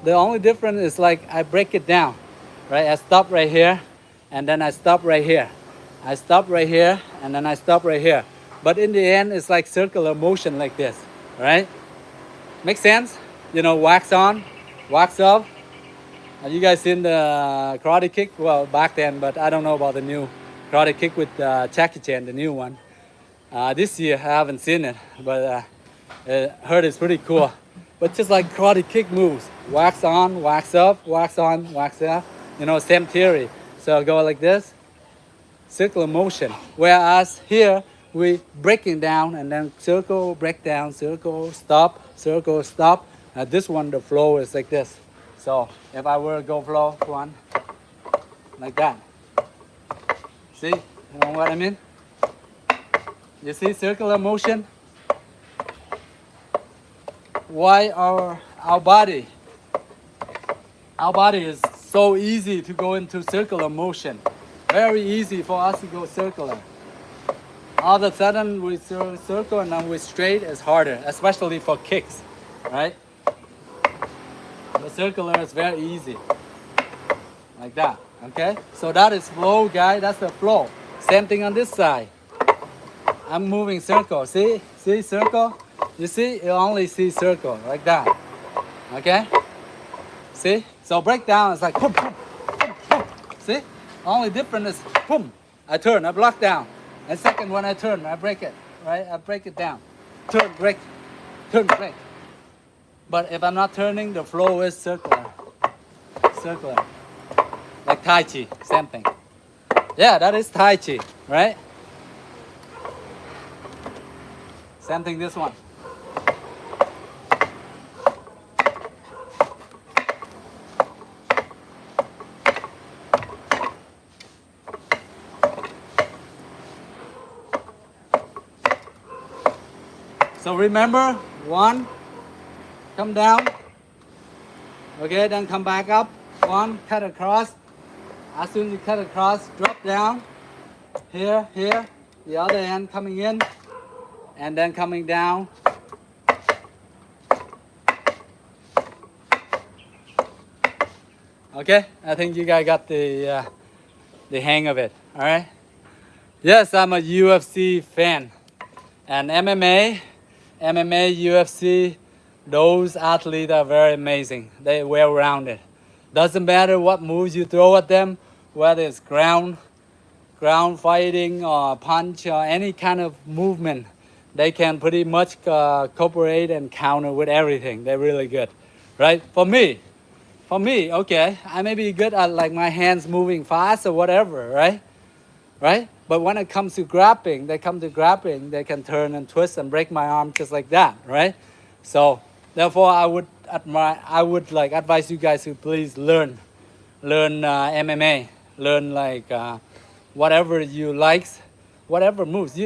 The only difference is like I break it down, right? I stop right here, and then I stop right here. I stop right here, and then I stop right here. But in the end, it's like circular motion like this, right? Make sense? You know, wax on, wax off. You guys seen the karate kick? Well, back then, but I don't know about the new karate kick with Jackie Chan, the new one. This year, I haven't seen it, but heard it's pretty cool. But just like karate kick moves, wax on, wax off, wax on, wax off. You know, same theory. So go like this, circular motion. Whereas here, we breaking down and then circle, break down, circle, stop, circle, stop. This one, the flow is like this. So if I were to go flow, 1, like that. See, you know what I mean? You see circular motion? Why our body is so easy to go into circular motion. Very easy for us to go circular. All of a sudden we circle and then we straight is harder, especially for kicks, right? The circular is very easy, like that, okay? So that is flow, guys, that's the flow. Same thing on this side. I'm moving circle, see circle? You see, you only see circle, like that, okay? See? So breakdown is like boom, boom, boom, boom. See? Only difference is boom, I turn, I block down. And second when I turn, I break it, right? I break it down. Turn, break, turn, break. But if I'm not turning, the flow is circular. Circular. Like Tai Chi, same thing. Yeah, that is Tai Chi, right? Same thing this one. So remember, 1, come down, okay, then come back up, 1, cut across. As soon as you cut across, drop down, here, the other end coming in, and then coming down. Okay, I think you guys got the hang of it. All right. Yes, I'm a UFC fan, and MMA, UFC, those athletes are very amazing. They well-rounded. Doesn't matter what moves you throw at them, whether it's ground fighting or punch or any kind of movement, they can pretty much cooperate and counter with everything. They're really good, right? For me, okay, I may be good at like my hands moving fast or whatever, right? Right? But when it comes to grappling, they can turn and twist and break my arm just like that, right? So therefore, I would like advise you guys to please learn MMA, learn like whatever you like, whatever moves.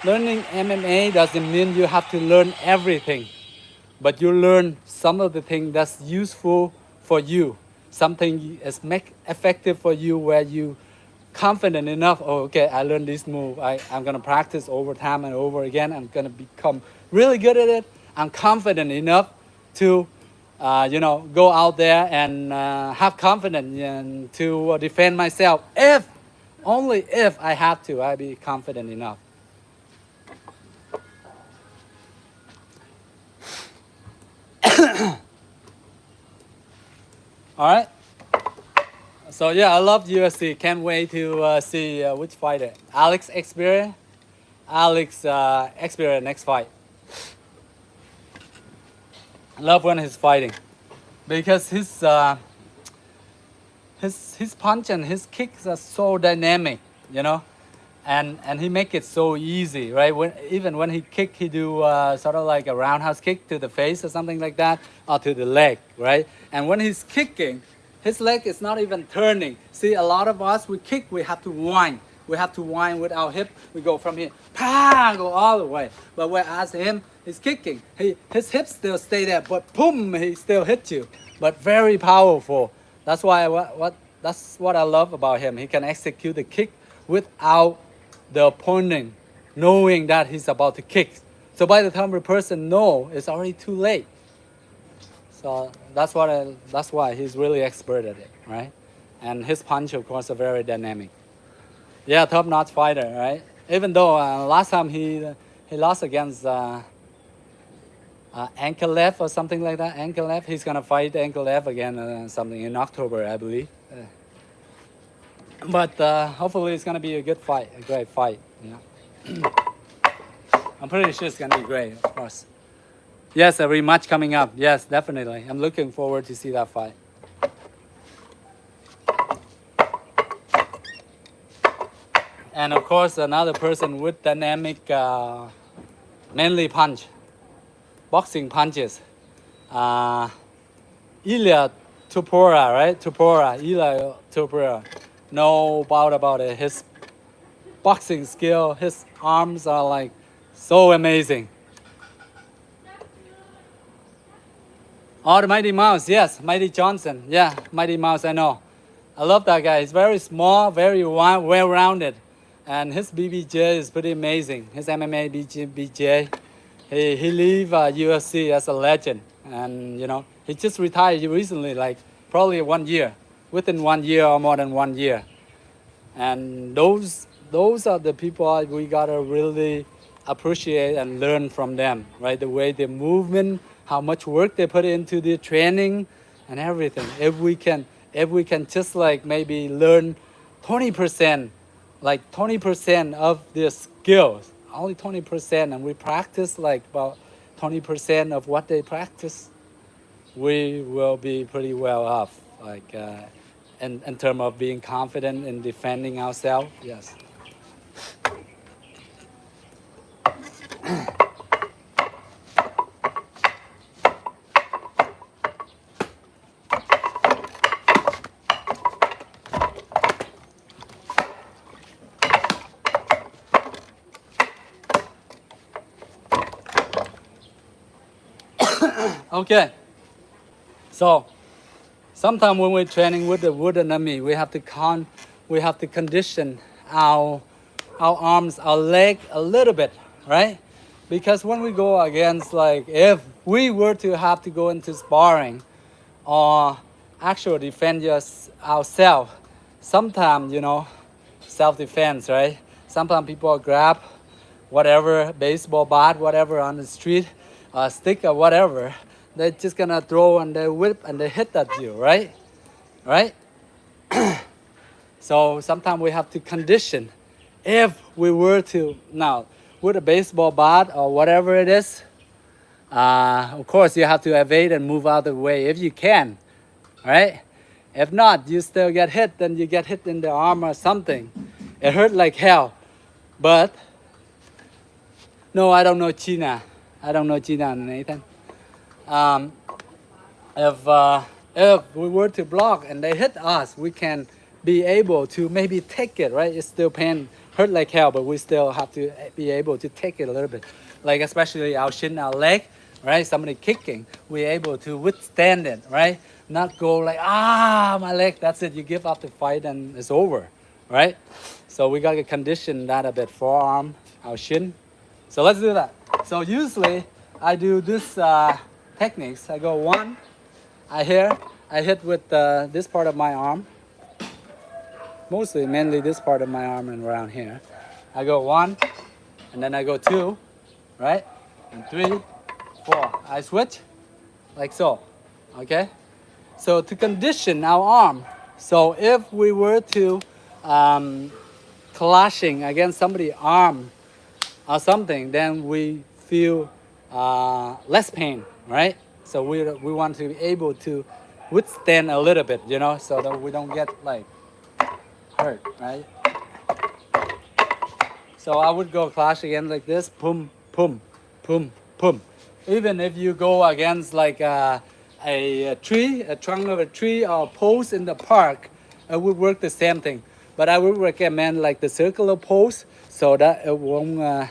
Learning MMA doesn't mean you have to learn everything, but you learn some of the things that's useful for you. Something is effective for you where you confident enough. Oh, okay, I learned this move. I'm gonna practice over time and over again. I'm gonna become really good at it. I'm confident enough to, go out there and have confidence and to defend myself. Only if I have to, I be confident enough. All right. So yeah, I love UFC. Can't wait to see which fighter. Alex experience next fight. I love when he's fighting because his punch and his kicks are so dynamic, and he make it so easy, right? Even when he kick, he do sort of like a roundhouse kick to the face or something like that, or to the leg, right? And when he's kicking, his leg is not even turning. See, a lot of us, we kick, we have to wind. We have to wind with our hip. We go from here, go all the way. But whereas him, he's kicking. His hips still stay there, but boom, he still hits you. But very powerful. That's why that's what I love about him. He can execute the kick without the opponent knowing that he's about to kick. So by the time the person knows, it's already too late. So that's why he's really expert at it, right? And his punch, of course, are very dynamic. Yeah, top-notch fighter, right? Even though last time he lost against Ankalev or something like that. Ankalev, he's gonna fight Ankalev again, something in October, I believe. But hopefully it's gonna be a good fight, a great fight. I'm pretty sure it's gonna be great, of course. Yes, a rematch coming up. Yes, definitely. I'm looking forward to see that fight. And of course, another person with dynamic, mainly boxing punches. Ilya Tupora, right? Ilya Tupora. No doubt about it. His boxing skill, his arms are like so amazing. Oh, the Mighty Mouse, yes, Mighty Johnson. Yeah, Mighty Mouse, I know. I love that guy. He's very small, very well-rounded. And his BBJ is pretty amazing. His MMA BJ. He leave UFC as a legend. And, he just retired recently, like probably 1 year. Within 1 year or more than 1 year. And those are the people we gotta really appreciate and learn from them, right? The way they movement, how much work they put into the training and everything. If we can just like maybe learn 20%, like 20% of their skills, only 20%, and we practice like about 20% of what they practice, we will be pretty well off, like in terms of being confident in defending ourselves. Yes. Okay, so sometimes when we're training with the wood enemy, we have to condition our arms, our leg a little bit, right? Because when we go against, like, if we were to have to go into sparring or actual defend ourselves. Sometimes, you know, self-defense, right? Sometimes people grab whatever, baseball bat, whatever on the street, stick or whatever. They're just gonna throw and they whip and they hit at you, right? Right? So sometimes we have to condition. If we were to, now, with a baseball bat or whatever it is, of course you have to evade and move out of the way if you can, right? If not, you still get hit, then you get hit in the arm or something. It hurt like hell. But, no, I don't know China. I don't know China, Nathan. Um, if we were to block and they hit us, we can be able to maybe take it, right? It's still pain, hurt like hell, but we still have to be able to take it a little bit. Like especially our shin, our leg, right? Somebody kicking, we're able to withstand it, right? Not go like, my leg, that's it. You give up the fight and it's over, right? So we got to condition that a bit, forearm, our shin. So let's do that. So usually I do this techniques. I go one, I hit with this part of my arm. Mainly this part of my arm and around here. I go one, and then I go two, right? And 3, 4. I switch, like so, okay? So to condition our arm, so if we were to clashing against somebody's arm or something, then we feel less pain, right? So we want to be able to withstand a little bit, you know, so that we don't get like hurt, right? So I would go clash again like this, pum, pum, pum, pum. Even if you go against like a tree, a trunk of a tree or a post in the park, it would work the same thing. But I would recommend like the circular post so that it won't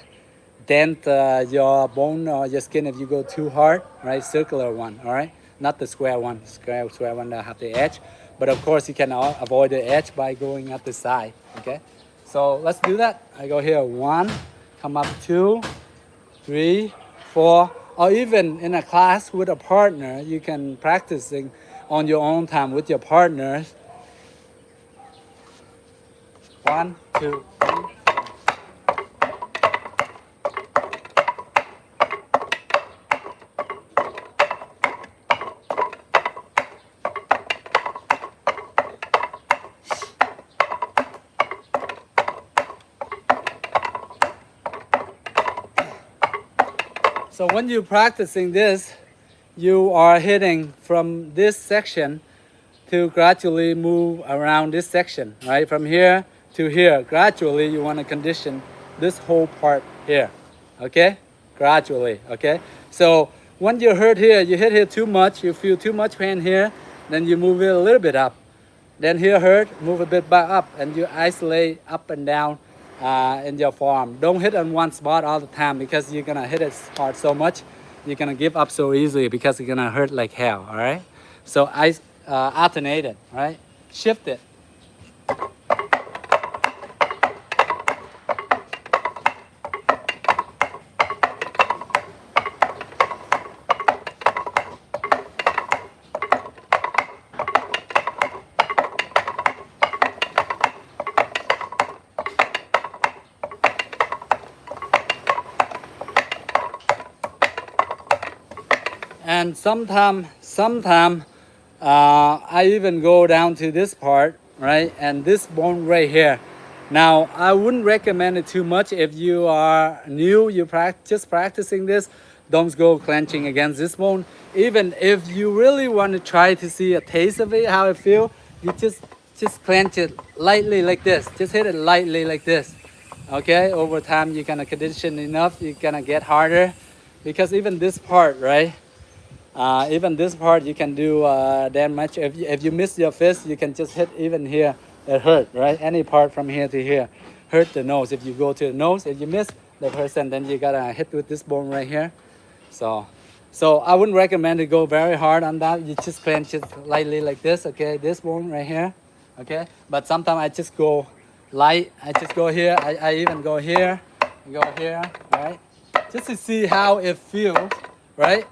dent your bone or your skin if you go too hard, right? Circular one, all right? Not the square one. Square one that have the edge. But of course, you can avoid the edge by going at the side, okay? So let's do that. I go here, 1, come up 2, 3, 4, or even in a class with a partner, you can practicing on your own time with your partners. 1, 2, 3. So when you're practicing this, you are hitting from this section to gradually move around this section, right? From here to here. Gradually, you want to condition this whole part here, okay? Gradually, okay? So when you hurt here, you hit here too much, you feel too much pain here, then you move it a little bit up. Then here hurt, move a bit back up, and you isolate up and down in your forearm. Don't hit on one spot all the time because you're gonna hit it hard so much, you're gonna give up so easily because it's gonna hurt like hell, all right? So I alternate it, right? Shift it. And sometime I even go down to this part, right? And this bone right here. Now, I wouldn't recommend it too much if you are new, just practicing this. Don't go clenching against this bone. Even if you really want to try to see a taste of it, how it feels, you just clench it lightly like this. Just hit it lightly like this. Okay, over time you're gonna condition enough, you're gonna get harder. Because even this part, right? Even this part you can do damage. If you miss your fist, you can just hit even here. It hurt, right? Any part from here to here hurt the nose. If you go to the nose, if you miss the person, then you gotta hit with this bone right here. So I wouldn't recommend to go very hard on that. You just clench it lightly like this, okay? This bone right here, okay? But sometimes I just go light. I just go here. I even go here, right? Just to see how it feels, right?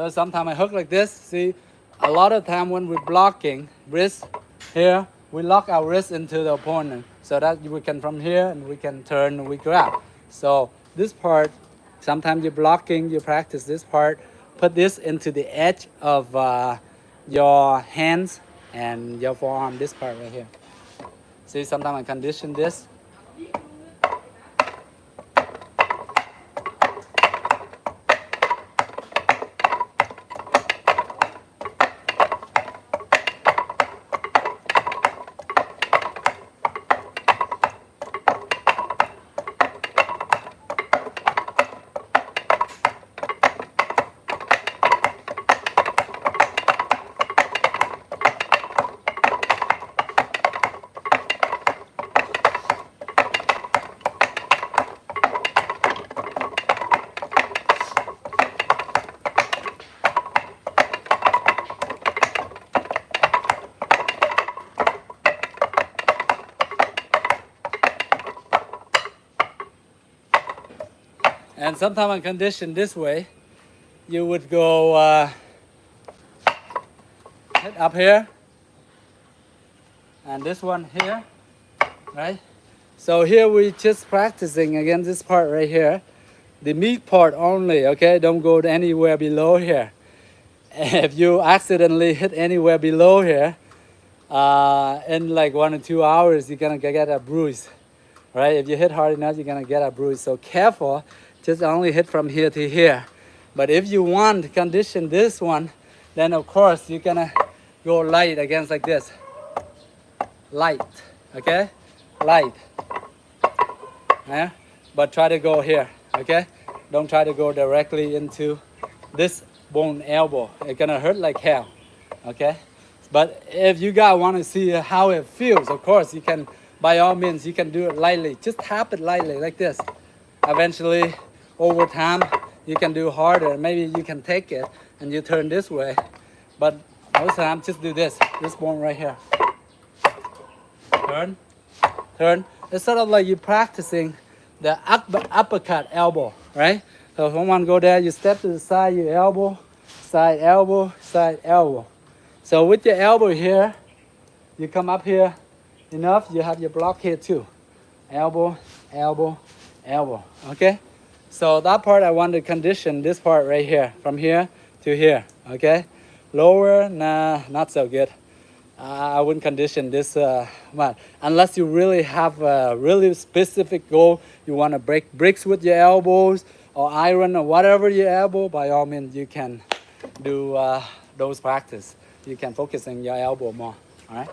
So sometimes I hook like this. See, a lot of time when we're blocking wrist here, we lock our wrist into the opponent so that we can from here and we can turn and we grab. So this part, sometimes you're blocking, you practice this part, put this into the edge of your hands and your forearm, this part right here. See, sometimes I condition this. And sometimes I condition this way. You would go hit up here, and this one here, right? So here we just practicing again this part right here, the meat part only, okay? Don't go anywhere below here. If you accidentally hit anywhere below here, in like 1 or 2 hours, you're gonna get a bruise, right? If you hit hard enough, you're gonna get a bruise. So careful, just only hit from here to here. But if you want to condition this one, then of course you're gonna go light against like this. Light, okay? Light. Yeah? But try to go here, okay? Don't try to go directly into this bone elbow. It's gonna hurt like hell, okay? But if you guys want to see how it feels, of course you can, by all means, you can do it lightly. Just tap it lightly like this. Eventually, over time, you can do harder. Maybe you can take it and you turn this way. But most of the time, just do this bone right here. Turn, turn. It's sort of like you're practicing the uppercut elbow, right? So if someone go there, you step to the side, your elbow, side elbow, side elbow. So with your elbow here, you come up here enough, you have your block here too. Elbow, elbow, elbow, okay? So that part I want to condition this part right here, from here to here, okay? Lower, nah, not so good. I wouldn't condition this much. Unless you really have a really specific goal, you want to break bricks with your elbows or iron or whatever your elbow, by all means you can do those practice. You can focus on your elbow more, all right?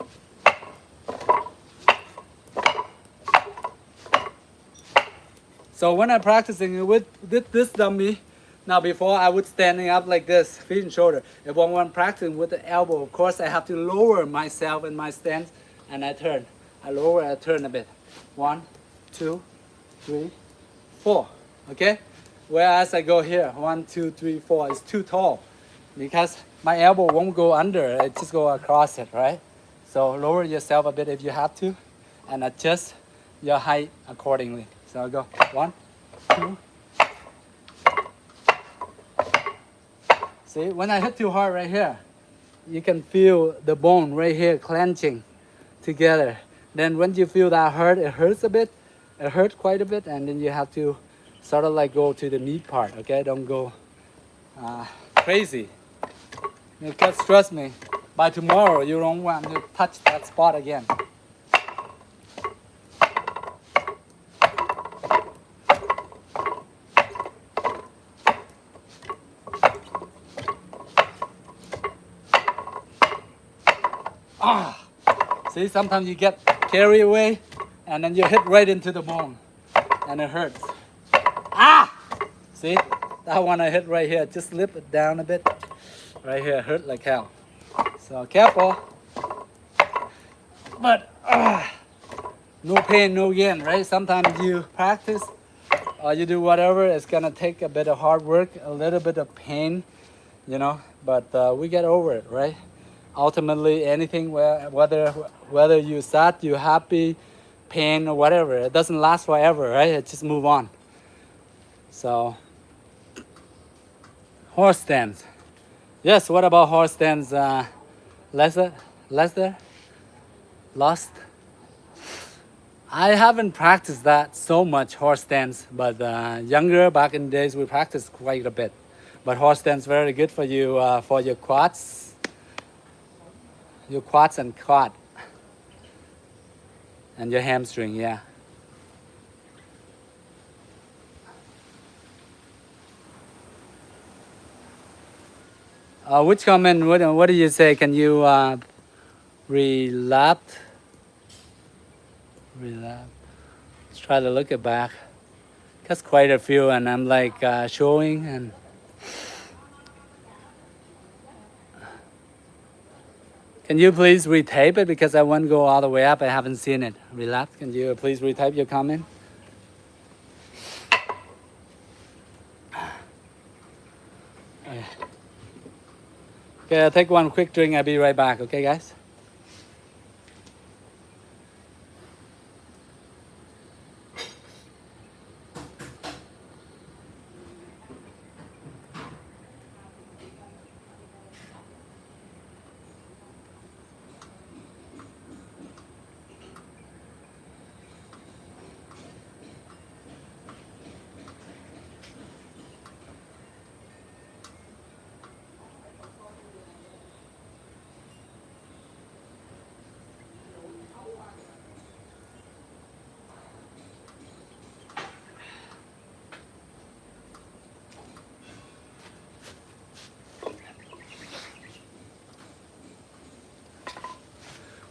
So when I'm practicing with this dummy, now before I would standing up like this, feet and shoulder. If I'm practicing with the elbow, of course I have to lower myself in my stance and I turn. I lower, I turn a bit. 1, 2, 3, 4, okay? Whereas I go here, 1, 2, 3, 4, it's too tall because my elbow won't go under, it just go across it, right? So lower yourself a bit if you have to and adjust your height accordingly. So I go 1, 2. See, when I hit too hard right here, you can feel the bone right here clenching together. Then when you feel that hurt, it hurts a bit. It hurts quite a bit, and then you have to sort of like go to the meat part, okay? Don't go crazy. Because trust me, by tomorrow you don't want to touch that spot again. See, sometimes you get carried away and then you hit right into the bone and it hurts. See, that one I hit right here. Just slip it down a bit. Right here, hurt like hell. So careful. But no pain, no gain, right? Sometimes you practice or you do whatever, it's gonna take a bit of hard work, a little bit of pain, you know, but we get over it, right? Ultimately, anything whether you sad, you happy, pain or whatever, it doesn't last forever, right? It just move on. So horse stance. Yes, what about horse stance, Lester? Lester? Lost? I haven't practiced that so much, horse stance, but younger, back in the days, we practiced quite a bit. But horse stance very good for your quads and quad, and your hamstring, yeah. Which comment, what do you say? Can you relapse? Relapse. Let's try to look it back. That's quite a few, and I'm like showing and. Can you please retype it because I won't go all the way up. I haven't seen it. Relapse. Can you please retype your comment? Okay, I'll take one quick drink. I'll be right back. Okay, guys?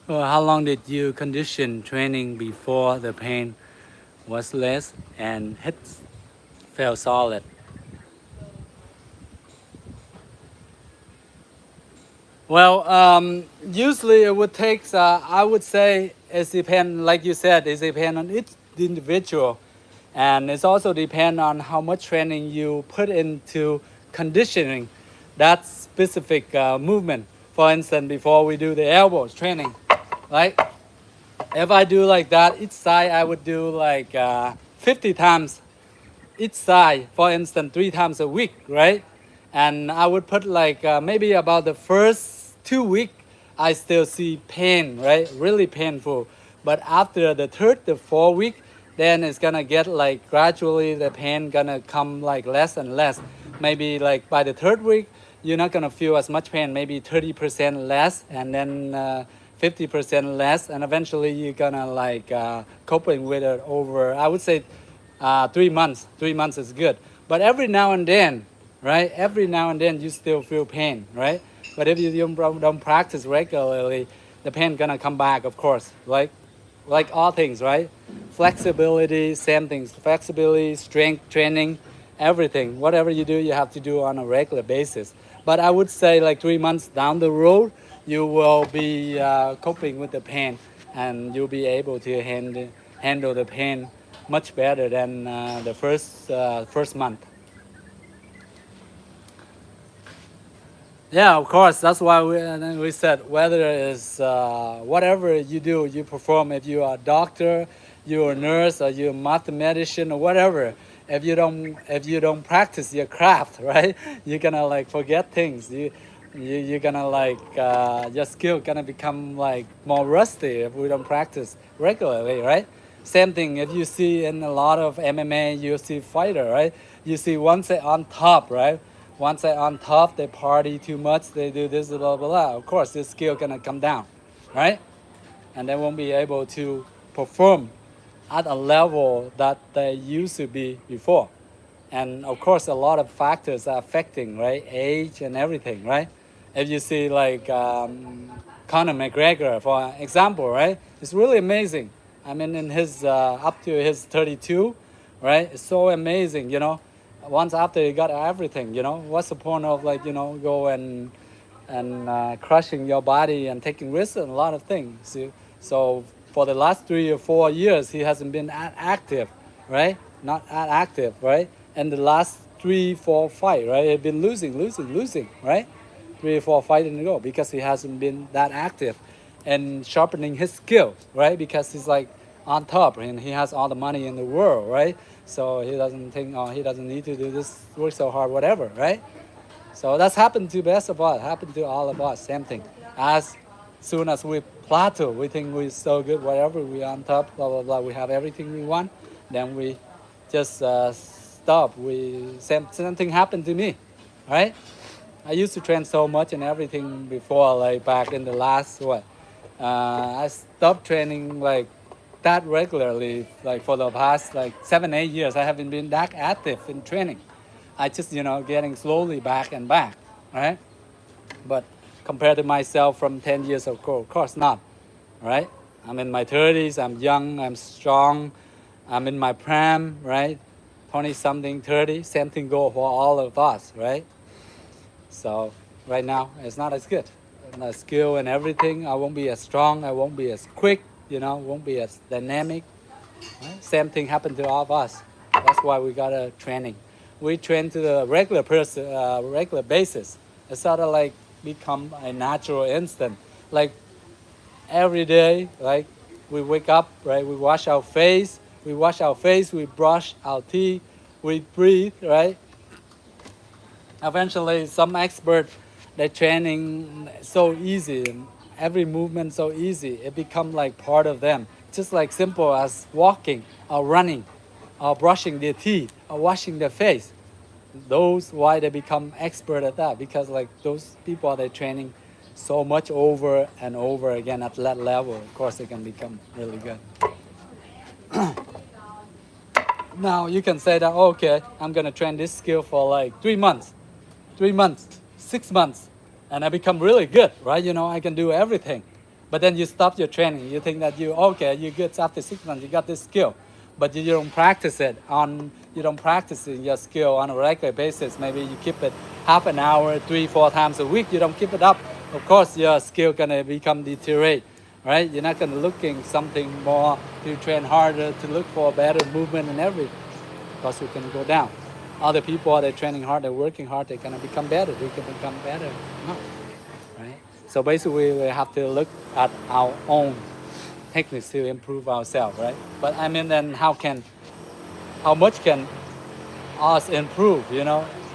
Well, how long did you condition training before the pain was less and hips felt solid? Well, usually it would take, I would say, it depends, like you said, it depends on each individual. And it's also depend on how much training you put into conditioning that specific movement. For instance, before we do the elbows training, right? If I do like that, each side I would do like 50 times each side, for instance, 3 times a week, right? And I would put like maybe about the first 2 weeks, I still see pain, right? Really painful. But after the third, the 4 week, then it's gonna get like gradually the pain gonna come like less and less. Maybe like by the third week, you're not gonna feel as much pain, maybe 30% less, and then 50% less, and eventually you're gonna like coping with it over, I would say 3 months. 3 months is good. But every now and then, right? Every now and then you still feel pain, right? But if you don't practice regularly, the pain gonna come back, of course. Like all things, right? Flexibility, same things. Flexibility, strength training, everything. Whatever you do, you have to do on a regular basis. But I would say like 3 months down the road, you will be coping with the pain, and you'll be able to handle the pain much better than the first month. Yeah, of course. That's why we said whether it's whatever you do, you perform. If you are a doctor, you're a nurse, or you're a mathematician, or whatever. If you don't practice your craft, right, you're gonna like forget things. You're gonna like your skill gonna become like more rusty if we don't practice regularly, right? Same thing if you see in a lot of MMA, you see fighter, right? You see once they on top, right? Once they're on top, they party too much, they do this, blah, blah, blah. Of course, this skill gonna come down, right? And they won't be able to perform at a level that they used to be before. And of course, a lot of factors are affecting, right? Age and everything, right? If you see like Conor McGregor, for example, right? It's really amazing. I mean, in his up to his 32, right? It's so amazing, you know. Once after you got everything, you know, what's the point of like, you know, go and crushing your body and taking risks and a lot of things. So for the last 3 or 4 years, he hasn't been active, right? Not active, right? And the last 3, 4 fight, right? He's been losing, right? 3 or 4 fights in a row because he hasn't been that active and sharpening his skills, right? Because he's like on top and he has all the money in the world, right? So he doesn't think, oh, he doesn't need to do this, work so hard, whatever, right? So that's happened to best of us, happened to all of us, same thing. As soon as we plateau, we think we're so good, whatever, we on top, blah, blah, blah, we have everything we want, then we just stop. Same thing happened to me, right? I used to train so much and everything before, like back in the last, I stopped training like that regularly, like for the past like 7, 8 years. I haven't been that active in training. I just, getting slowly back and back, right? But compared to myself from 10 years ago, of course not, right? I'm in my 30s, I'm young, I'm strong, I'm in my prime, right? 20 something, 30, same thing go for all of us, right? So right now it's not as good. My skill and everything, I won't be as strong, I won't be as quick, won't be as dynamic. Right? Same thing happened to all of us. That's why we got a training. We train to the regular basis. It's sort of like become a natural instant. Like every day, like we wake up, right? We wash our face, we brush our teeth, we breathe, right? Eventually, some expert, they're training so easy, and every movement so easy. It become like part of them. Just like simple as walking or running or brushing their teeth or washing their face. Those why they become expert at that, because like those people they're training so much over and over again at that level. Of course, they can become really good. Now you can say that, okay, I'm gonna train this skill for like 3 months. 3 months, 6 months, and I become really good, right? I can do everything. But then you stop your training. You think that you're good after 6 months, you got this skill, but you don't practice it you don't practice your skill on a regular basis. Maybe you keep it half an hour, 3, 4 times a week. You don't keep it up. Of course, your skill gonna become deteriorate, right? You're not gonna looking something more to train harder, to look for better movement and everything, because you can go down. Other people they're training hard, they're working hard, they're gonna become better. They can become better, no, right? So basically, we have to look at our own techniques to improve ourselves, right? But I mean, then how much can us improve?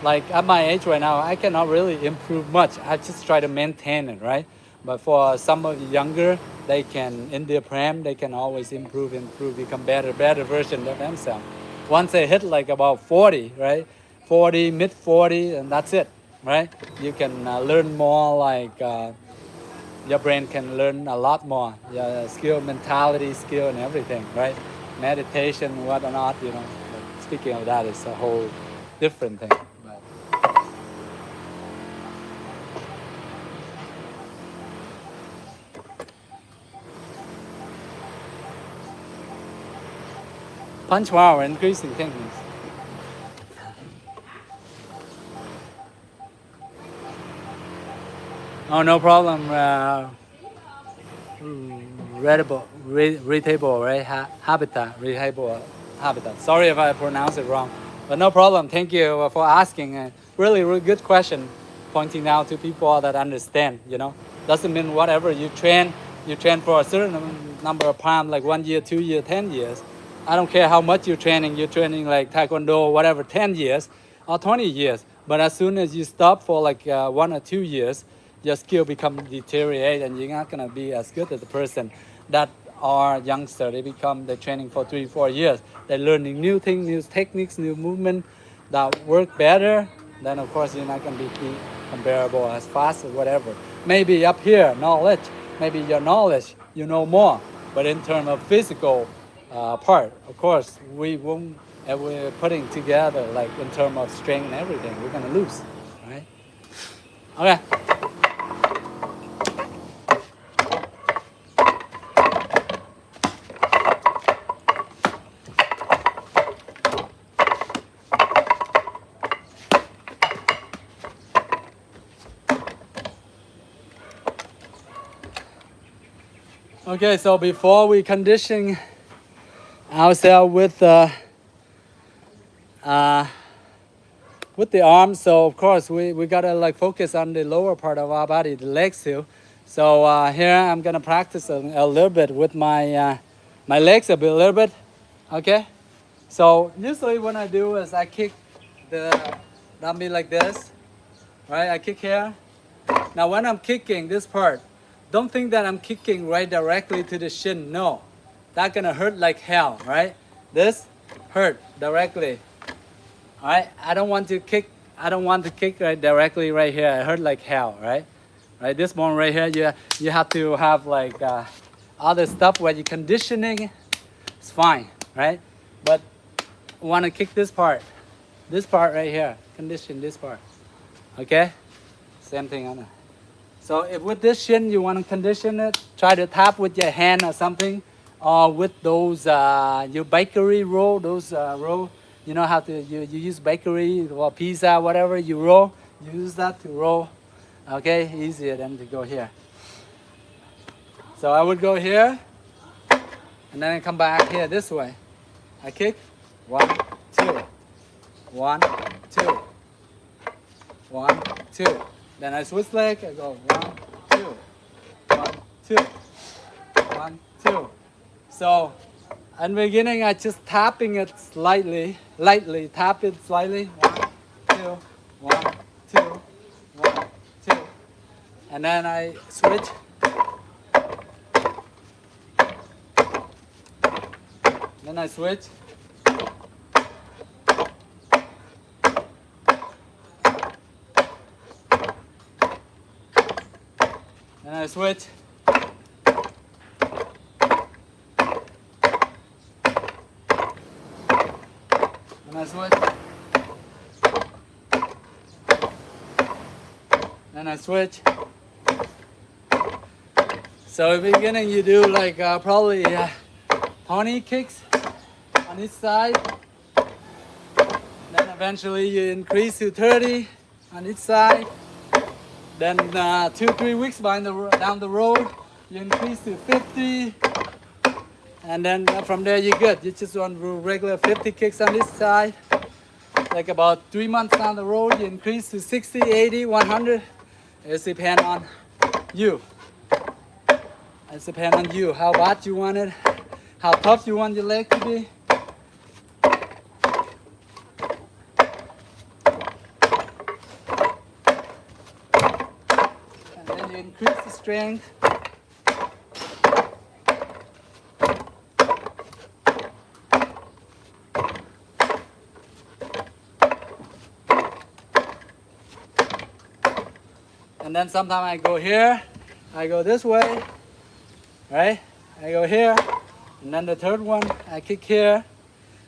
Like at my age right now, I cannot really improve much. I just try to maintain it, right? But for some of the younger, they can in their prime, they can always improve, become better version of themselves. Once they hit like about 40, right? 40, mid 40, and that's it, right? You can learn more, like your brain can learn a lot more. Your skill, mentality, skill, and everything, right? Meditation, whatnot, But speaking of that, it's a whole different thing. But punch power, increasing techniques. Oh, no problem. Readable, right? Habitat. Sorry if I pronounce it wrong, but no problem. Thank you for asking. Really, really good question, pointing out to people that understand. Doesn't mean whatever you train for a certain number of time, like 1 year, 2 year, 10 years. I don't care how much you're training like Taekwondo, whatever, 10 years or 20 years. But as soon as you stop for like 1 or 2 years, your skill become deteriorate, and you're not gonna be as good as the person that are youngster. They're training for 3, 4 years. They're learning new things, new techniques, new movement that work better. Then of course you're not gonna be comparable as fast or whatever. Maybe up here knowledge, maybe your knowledge you know more, but in terms of physical part, of course we won't. And we're putting together like in terms of strength and everything, we're gonna lose, right? Okay. Okay, so before we condition ourselves with the arms, so of course we gotta like focus on the lower part of our body, the legs too. So here I'm gonna practice a little bit with my my legs a little bit. Okay. So usually what I do is I kick the dummy like this, right? I kick here. Now when I'm kicking this part, don't think that I'm kicking right directly to the shin. No, that's gonna hurt like hell, right? This hurt directly. All right, I don't want to kick. I don't want to kick right directly right here. It hurt like hell, right? Right, this one right here, you have to have like other stuff where you're conditioning. It's fine, right? But want to kick this part right here. Condition this part, okay? Same thing on it. So if with this shin you want to condition it, try to tap with your hand or something, or with those your bakery roll, those roll. You know how to you use bakery or pizza, whatever you roll. Use that to roll. Okay, easier than to go here. So I would go here, and then I come back here this way. I kick, 1, 2, 1, 2, 1, 2. Then I switch leg. I go 1, 2, 1, 2, 1, 2. So in the beginning, I just tapping it slightly, lightly tap it slightly. 1, 2, 1, 2, 1, 2, and then I switch. Then I switch. Then I switch. Then I switch. Then I switch. So in the beginning you do like probably 20 kicks on each side. Then eventually you increase to 30 on each side. Then 2-3 weeks down the road, you increase to 50. And then from there you're good. You just want regular 50 kicks on this side. Like about 3 months down the road, you increase to 60, 80, 100. It depends on you. It depends on you, how bad you want it, how tough you want your leg to be. And then you increase the strength. And then sometimes I go here, I go this way, right? I go here, and then the third one, I kick here,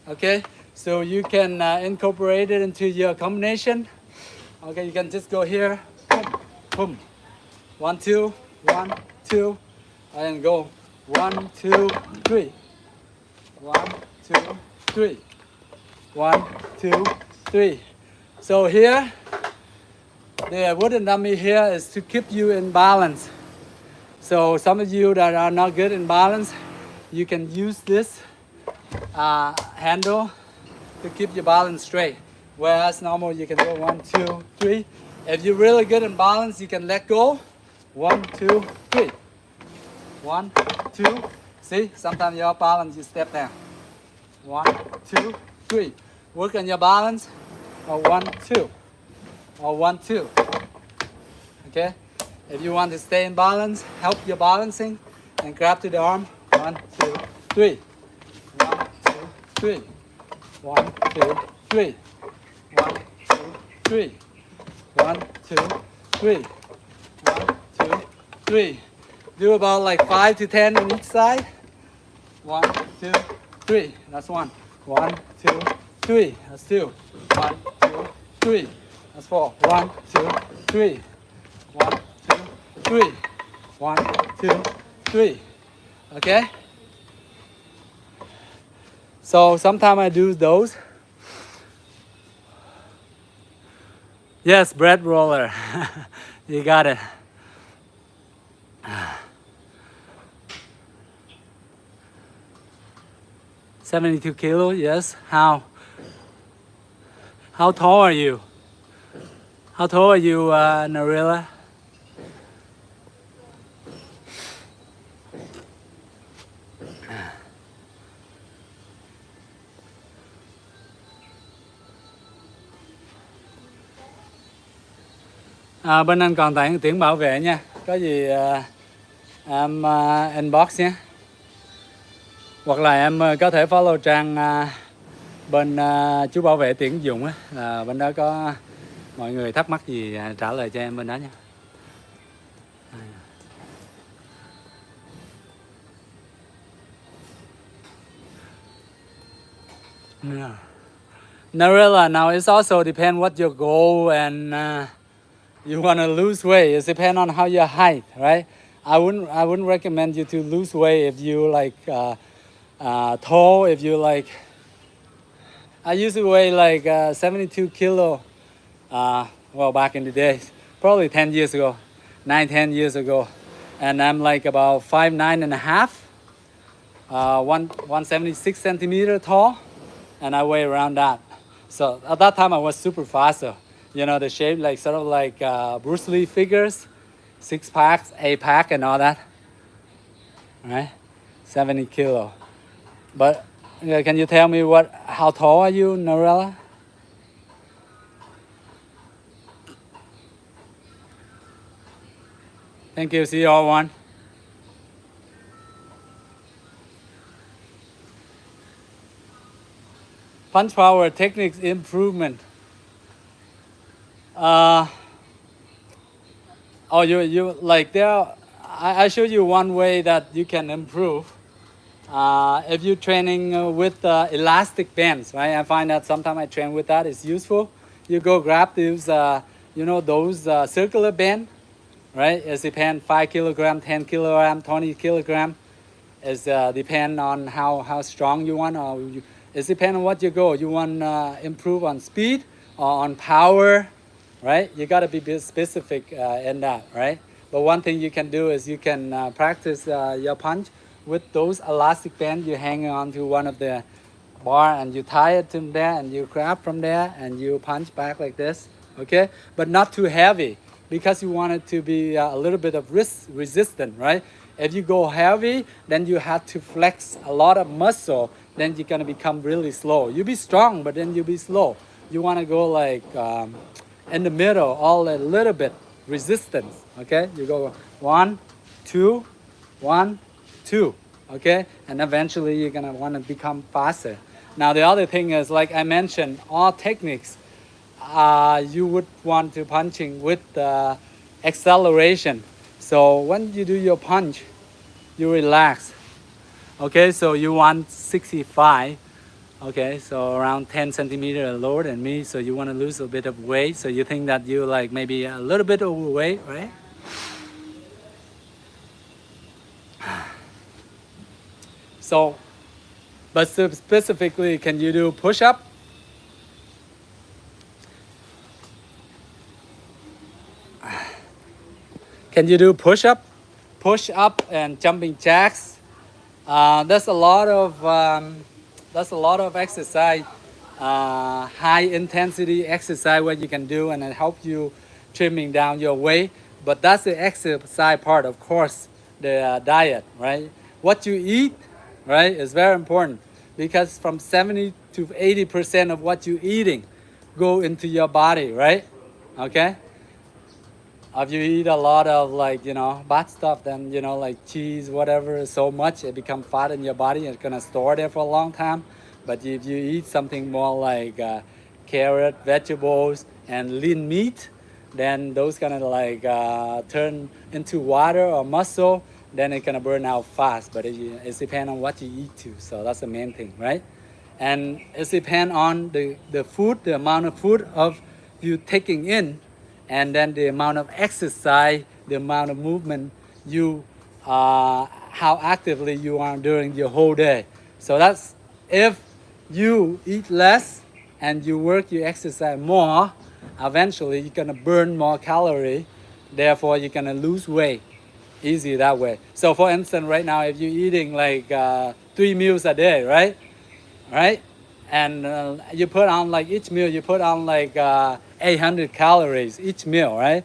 okay? So you can incorporate it into your combination. Okay, you can just go here, boom, boom. 1, 2, 1, 2, and go 1, 2, 3. 1, 2, 3. 1, 2, 3. So here, the wooden dummy here is to keep you in balance. So some of you that are not good in balance, you can use this handle to keep your balance straight. Whereas normal you can go 1, 2, 3. If you're really good in balance, you can let go. 1, 2, 3. 1, 2. See, sometimes you're off balance, you step down. 1, 2, 3. Work on your balance. Or 1, 2. Or 1, 2. Okay? If you want to stay in balance, help your balancing, and grab to the arm. 1, 2, 3. 1, 2, 3. 1, 2, 3. 1, 2, 3. 1, 2, 3. 1, 2, 3. Do about like 5 to 10 on each side. 1, 2, 3. That's 1. 1, 2, 3. That's 2. 1, 2, 3. That's 4. 1, 2, 3. 1, 2, 3. 1, 2, 3. Okay? So sometimes I do those. Yes, bread roller. You got it. $72 kilos, yes. How tall are you? How tall are you, Narila? Bên anh còn tặng tiền bảo vệ nha. Có gì em inbox nhé. Hoặc là em có thể follow trang bên chú bảo vệ tuyển dụng á. Bên đó có mọi người thắc mắc gì trả lời cho em bên đó nha. Yeah. Narella, now it's also depend what your goal and you want to lose weight. It depends on how your height, right? I wouldn't recommend you to lose weight if you like tall. If you like, I used to weigh like 72 kilo. Well, back in the days, probably 10 years ago, 10 years ago, and I'm like about 5'9.5", 176 centimeter tall, and I weigh around that. So at that time I was super fast. So, you know, the shape like sort of like Bruce Lee figures, 6 packs, 8 pack, and all that. Right, 70 kilo. But can you tell me how tall are you, Narella? Thank you. See you all one. Punch power techniques improvement. You like there. I show you one way that you can improve. If you're training with elastic bands, right? I find that sometimes I train with that. It's useful. You go grab those, those circular band, right? It depends 5 kilogram, 10 kilogram, 20 kilogram. It depend on how strong you want. It depends on what you go. You want improve on speed or on power, right? You got to be specific in that, right? But one thing you can do is you can practice your punch with those elastic bands. You hang on to one of the bar and you tie it to there and you grab from there and you punch back like this, okay? But not too heavy because you want it to be a little bit of resistant, right? If you go heavy, then you have to flex a lot of muscle, then you're gonna become really slow. You be strong, but then you be slow. You wanna go like in the middle, all a little bit resistance, okay? You go 1, 2, 1, 2, okay? And eventually you're gonna wanna become faster. Now the other thing is, like I mentioned, all techniques, you would want to punching with acceleration. So when you do your punch, you relax. Okay, so you want 65. Okay, so around 10 centimeters lower than me. So you want to lose a bit of weight. So you think that you like maybe a little bit overweight, right? So, but specifically, can you do push-up? Can you do push-up? Push-up and jumping jacks. There's a lot of exercise, high intensity exercise what you can do, and it help you trimming down your weight. But that's the exercise part, of course, the diet, right? What you eat, right, is very important because from 70 to 80% of what you're eating go into your body, right? Okay. If you eat a lot of like, bad stuff, then, like cheese, whatever, so much, it becomes fat in your body. It's going to store there for a long time. But if you eat something more like carrot, vegetables, and lean meat, then those going to like turn into water or muscle. Then it's going to burn out fast. But it depends on what you eat too. So that's the main thing, right? And it depends on the food, the amount of food of you taking in, and then the amount of exercise, the amount of movement how actively you are during your whole day. So that's if you eat less and you exercise more, eventually you're gonna burn more calorie, therefore you're gonna lose weight easy that way. So for instance, right now, if you're eating like 3 meals a day, right? And you put on like each meal, you put on like 800 calories each meal, right?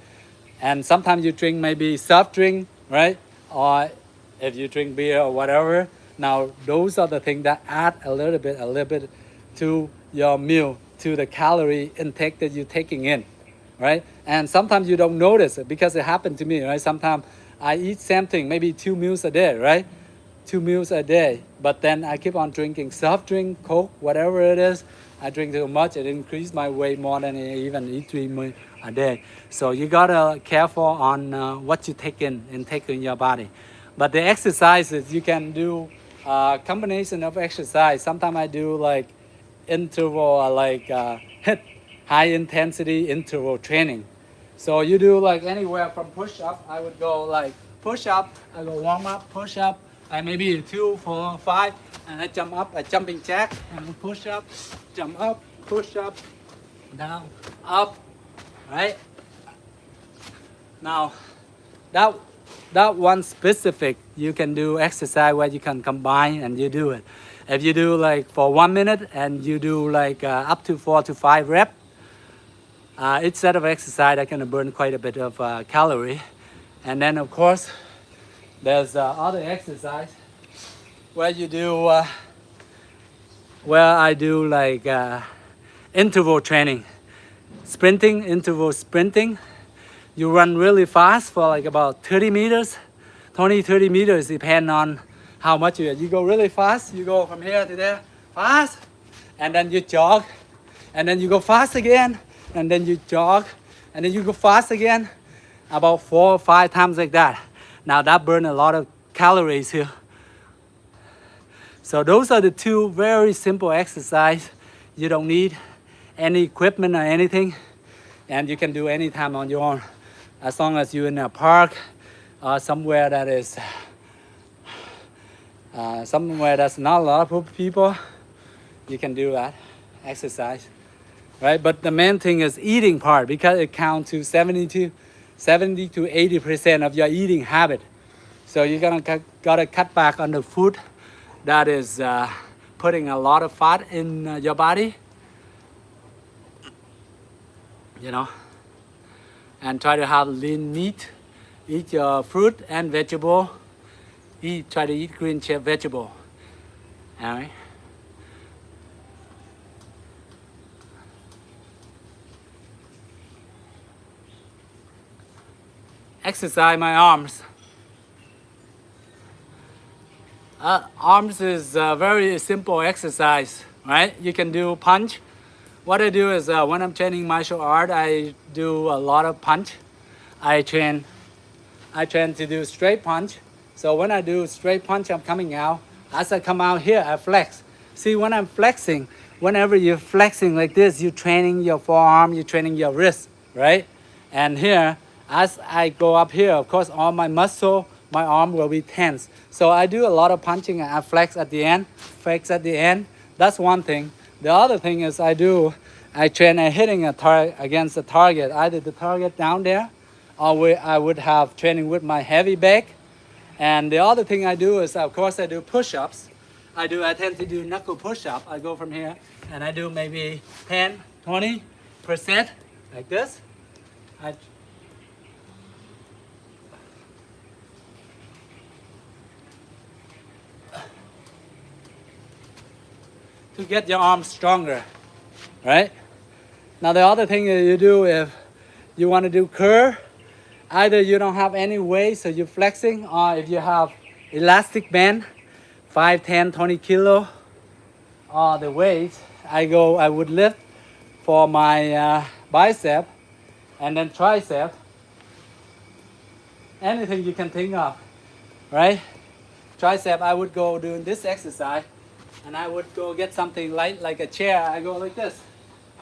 And sometimes you drink maybe soft drink, right? Or if you drink beer or whatever. Now those are the things that add a little bit to your meal, to the calorie intake that you're taking in, right? And sometimes you don't notice it because it happened to me, right? Sometimes I eat something, maybe 2 meals a day, right? 2 meals a day, but then I keep on drinking soft drink, Coke, whatever it is. I drink too much. It increased my weight more than I even eat 3 meals a day. So you gotta careful on what you take in your body. But the exercises you can do a combination of exercise. Sometimes I do like interval, like hit high intensity interval training. So you do like anywhere from push up. I would go like push up. I go warm up, push up. I maybe 2, 4, 5, and I jump up, a jumping jack, and push up, jump up, push up, down, up, right? Now, that one specific, you can do exercise where you can combine and you do it. If you do like for 1 minute and you do like up to 4 to 5 reps, each set of exercise that can burn quite a bit of calorie. And then of course, there's other exercise where you do, where I do like interval training, sprinting, interval sprinting. You run really fast for like about 30 meters, 20, 30 meters, depend on how much you go really fast. You go from here to there, fast, and then you jog, and then you go fast again, and then you jog, and then you go fast again, about 4 or 5 times like that. Now that burns a lot of calories here. So those are the 2 very simple exercises. You don't need any equipment or anything, and you can do anytime on your own. As long as you're in a park or somewhere that is somewhere that's not a lot of people, you can do that exercise, right? But the main thing is eating part, because it counts to 70 to 80% of your eating habit. So you're gotta cut back on the food that is putting a lot of fat in your body, you know, and try to have lean meat. Eat your fruit and vegetable. Try to eat green vegetable. All right. Exercise my arms. Arms is a very simple exercise, right? You can do punch. What I do is when I'm training martial art, I do a lot of punch. I train to do straight punch. So when I do straight punch, I'm coming out. As I come out here, I flex. See, when I'm flexing, whenever you're flexing like this, you're training your forearm, you're training your wrist, right? And here, as I go up here, of course, all my muscle, my arm will be tense. So I do a lot of punching and I flex at the end, flex at the end. That's one thing. The other thing is I train hitting against a target, either the target down there, or I would have training with my heavy bag. And the other thing I do is, of course, I do push-ups. I tend to do knuckle push-up. I go from here and I do maybe 10, 20% like this. To get your arms stronger, right? Now the other thing that you do, if you want to do curl, either you don't have any weight, so you're flexing, or if you have elastic band, 5, 10, 20 kilo, or the weight, I would lift for my bicep and then tricep, anything you can think of, right? Tricep, I would go doing this exercise, and I would go get something light like a chair. I go like this,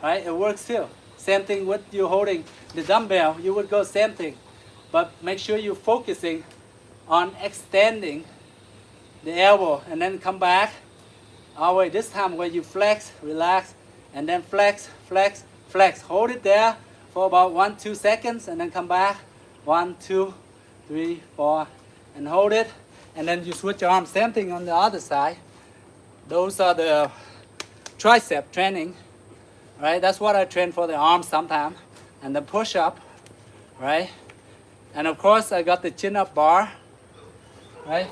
right? It works too. Same thing with you holding the dumbbell. You would go same thing, but make sure you're focusing on extending the elbow and then come back. Always this time where you flex, relax, and then flex, flex, flex. Hold it there for about 1-2 seconds and then come back. 1, 2, 3, 4, and hold it. And then you switch your arm. Same thing on the other side. Those are the tricep training, right? That's what I train for the arms sometimes. And the push up, right? And of course I got the chin up bar, right?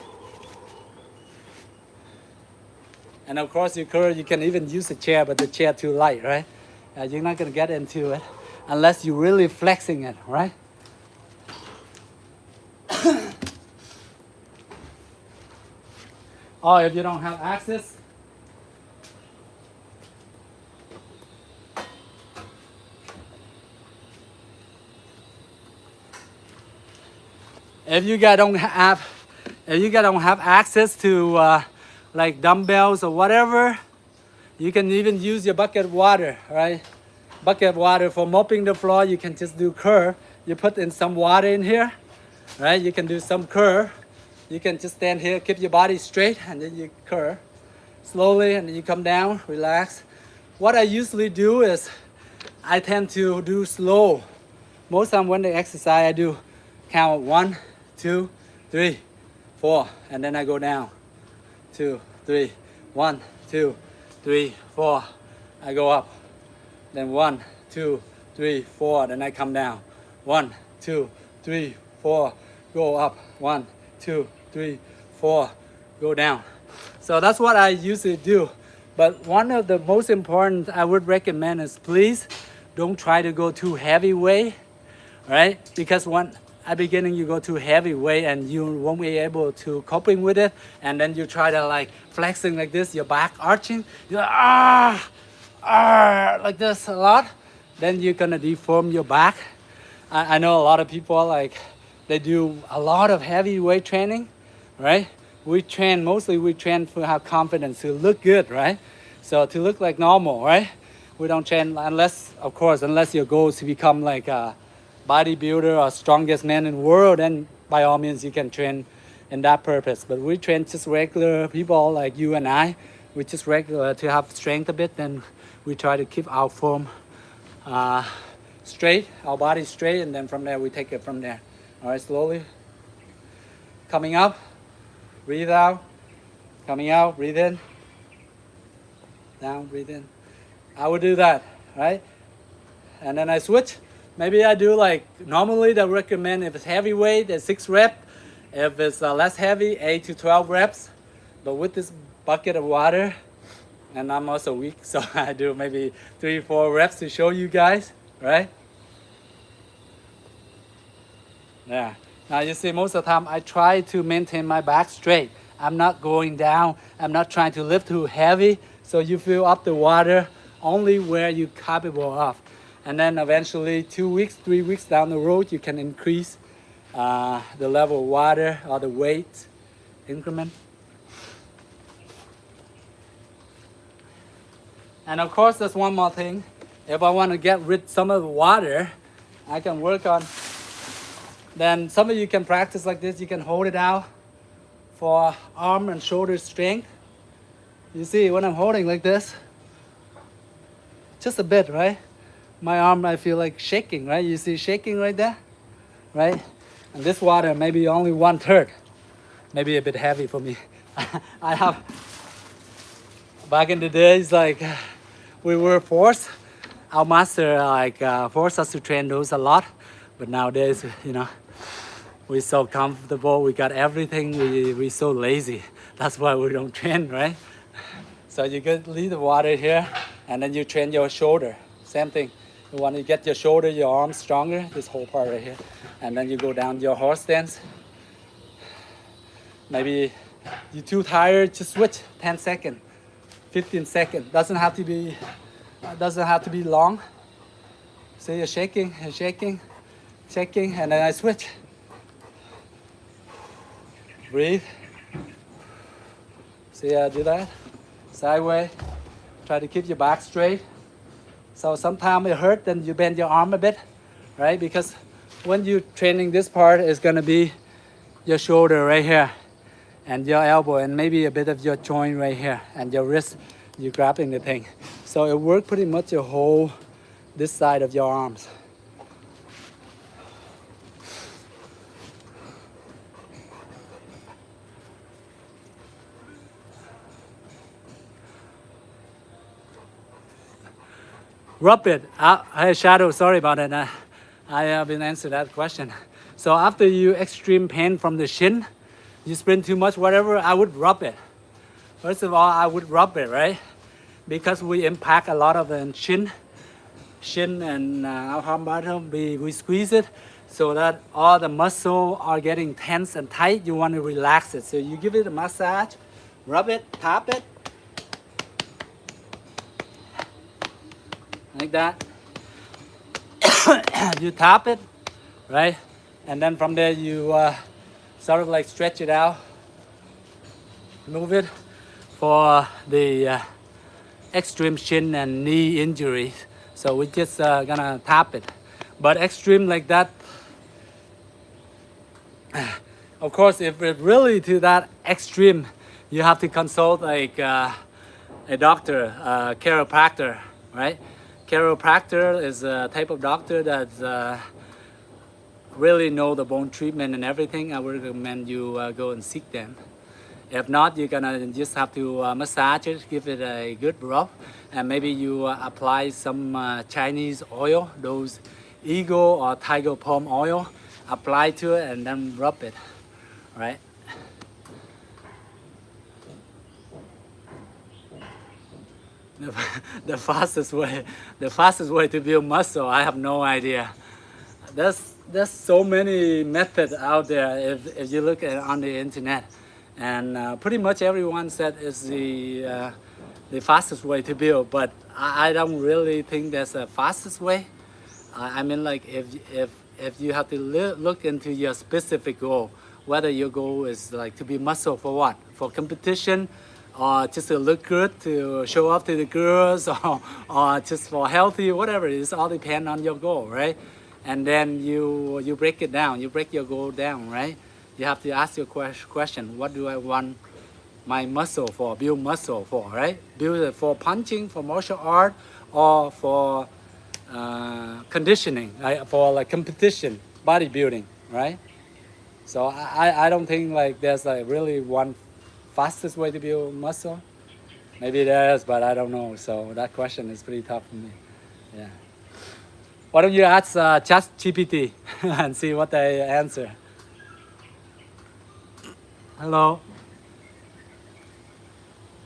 And of course you can even use a chair, but the chair too light, right? You're not gonna get into it. unless you're really flexing it, right? Or if you don't have access, if you guys don't have access to like dumbbells or whatever, you can even use your bucket of water, right? Bucket of water for mopping the floor. You can just do curl. You put in some water in here, right? You can do some curl. You can just stand here, keep your body straight, and then you curl slowly, and then you come down, relax. What I usually do is I tend to do slow. Most time when I exercise, I do count 1, 2, 3, 4, and then I go down. 2, 3, 1, 2, 3, 4. I go up. Then 1, 2, 3, 4. Then I come down. 1, 2, 3, 4. Go up. 1, 2, 3, 4. Go down. So that's what I usually do. But one of the most important I would recommend is please don't try to go too heavyweight, right? Because when at the beginning you go too heavyweight and you won't be able to coping with it, and then you try to like flexing like this, your back arching, you're like like this a lot, then you're gonna deform your back. I know a lot of people like they do a lot of heavyweight training, right? We train to have confidence, to look good, right? So to look like normal, right? We don't train unless your goal is to become like a bodybuilder or strongest man in the world, then by all means you can train in that purpose. But we train just regular people like you and I. We just regular to have strength a bit, then we try to keep our form straight, our body straight, and then from there we take it from there. All right, slowly. Coming up, breathe out. Coming out, breathe in. Down, breathe in. I would do that, right? And then I switch. Maybe I do like, normally they recommend if it's heavyweight, it's 6 reps. If it's less heavy, 8 to 12 reps. But with this bucket of water, and I'm also weak, so I do maybe 3 or 4 reps to show you guys, right? Yeah. Now you see, most of the time I try to maintain my back straight. I'm not going down. I'm not trying to lift too heavy. So you fill up the water only where you're capable of. And then eventually 2 weeks, 3 weeks down the road, you can increase the level of water or the weight increment. And of course, there's one more thing. If I want to get rid some of the water, I can work on. Then some of you can practice like this. You can hold it out for arm and shoulder strength. You see, when I'm holding like this, just a bit, right? My arm, I feel like shaking, right? You see shaking right there, right? And this water, maybe only 1/3, maybe a bit heavy for me. I have, back in the days, like we were forced, our master forced us to train those a lot. But nowadays, you know, we're so comfortable, we got everything, we're so lazy. That's why we don't train, right? So you get leave the water here, and then you train your shoulder. Same thing. You want to get your shoulder, your arms stronger, this whole part right here. And then you go down your horse stance. Maybe you're too tired, just switch 10 seconds, 15 seconds. Doesn't have to be long. So you're shaking, and then I switch. Breathe. See how I do that? Sideways. Try to keep your back straight. So sometimes it hurts, then you bend your arm a bit, right? Because when you're training this part, it's gonna be your shoulder right here, and your elbow, and maybe a bit of your joint right here, and your wrist, you're grabbing the thing. So it works pretty much your whole, this side of your arms. Rub it. Hey, Shadow, sorry about it. I haven't answered that question. So after you extreme pain from the shin, you sprint too much, whatever, I would rub it. First of all, I would rub it, right? Because we impact a lot of the shin and our bottom, we squeeze it so that all the muscle are getting tense and tight. You want to relax it. So you give it a massage, rub it, tap it, like that. You tap it, right? And then from there you sort of like stretch it out, move it for the extreme shin and knee injuries. So we're just gonna tap it. But extreme like that, of course, if it really to that extreme, you have to consult like a doctor, a chiropractor, right? Chiropractor is a type of doctor that really know the bone treatment and everything. I would recommend you go and seek them. If not, you're gonna just have to massage it, give it a good rub, and maybe you apply some Chinese oil, those eagle or tiger palm oil, apply to it and then rub it, right? The fastest way to build muscle, I have no idea. There's so many methods out there if you look at on the internet, and pretty much everyone said it's the fastest way to build, but I don't really think there's a fastest way. I mean, like if you have to look into your specific goal, whether your goal is like to be muscle for what, for competition, or just to look good, to show up to the girls, or just for healthy, whatever it is, all depend on your goal, right? And then you break it down, you break your goal down, right? You have to ask your question, what do I want my muscle for, build muscle for, right? Build it for punching, for martial art, or for conditioning, right? For like competition, bodybuilding, right? So I don't think like there's like really one fastest way to build muscle. Maybe there is, but I don't know. So that question is pretty tough for me. Yeah. Why don't you ask ChatGPT and see what they answer? Hello.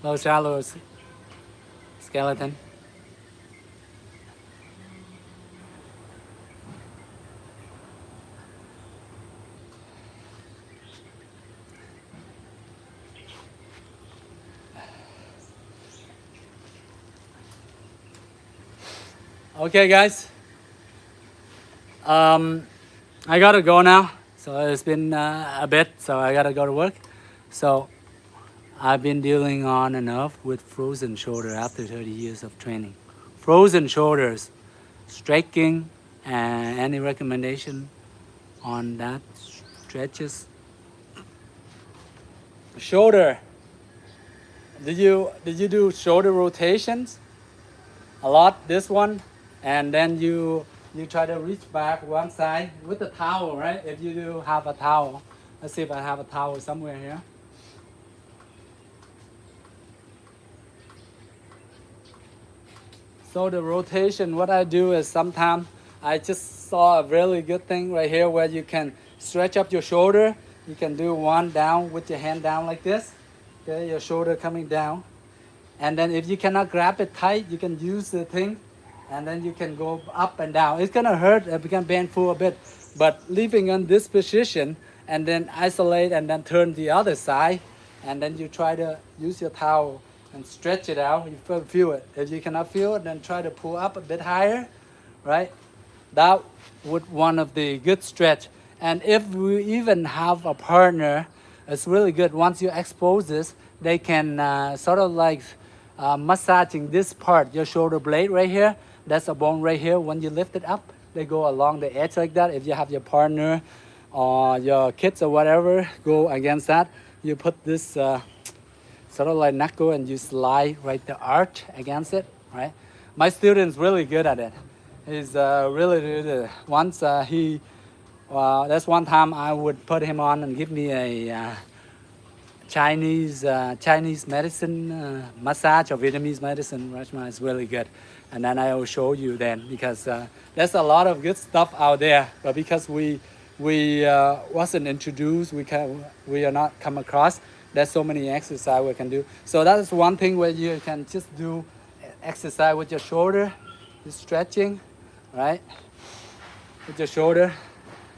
Hello, shallow skeleton. Okay, guys. I gotta go now. So it's been a bit, so I gotta go to work. So I've been dealing on and off with frozen shoulder after 30 years of training. Frozen shoulders, stretching, and any recommendation on that stretches? Shoulder. Did you do shoulder rotations? A lot, this one, and then you try to reach back one side with a towel, right? If you do have a towel. Let's see if I have a towel somewhere here. So the rotation, what I do is sometimes I just saw a really good thing right here where you can stretch up your shoulder. You can do one down with your hand down like this. Okay, your shoulder coming down. And then if you cannot grab it tight, you can use the thing and then you can go up and down. It's gonna hurt, it can bend forward a bit, but leaving on this position and then isolate and then turn the other side, and then you try to use your towel and stretch it out. You feel it. If you cannot feel it, then try to pull up a bit higher, right? That would one of the good stretch. And if we even have a partner, it's really good. Once you expose this, they can sort of like massaging this part, your shoulder blade right here. That's a bone right here. When you lift it up, they go along the edge like that. If you have your partner or your kids or whatever go against that, you put this sort of like knuckle and you slide right the arch against it, right? My student's really good at it. He's really good. Once that's one time I would put him on and give me a Chinese medicine massage or Vietnamese medicine. Rajma is really good, and then I will show you then, because there's a lot of good stuff out there, but because we wasn't introduced, we are not come across. There's so many exercise we can do. So that is one thing where you can just do exercise with your shoulder, just stretching. right? With your shoulder.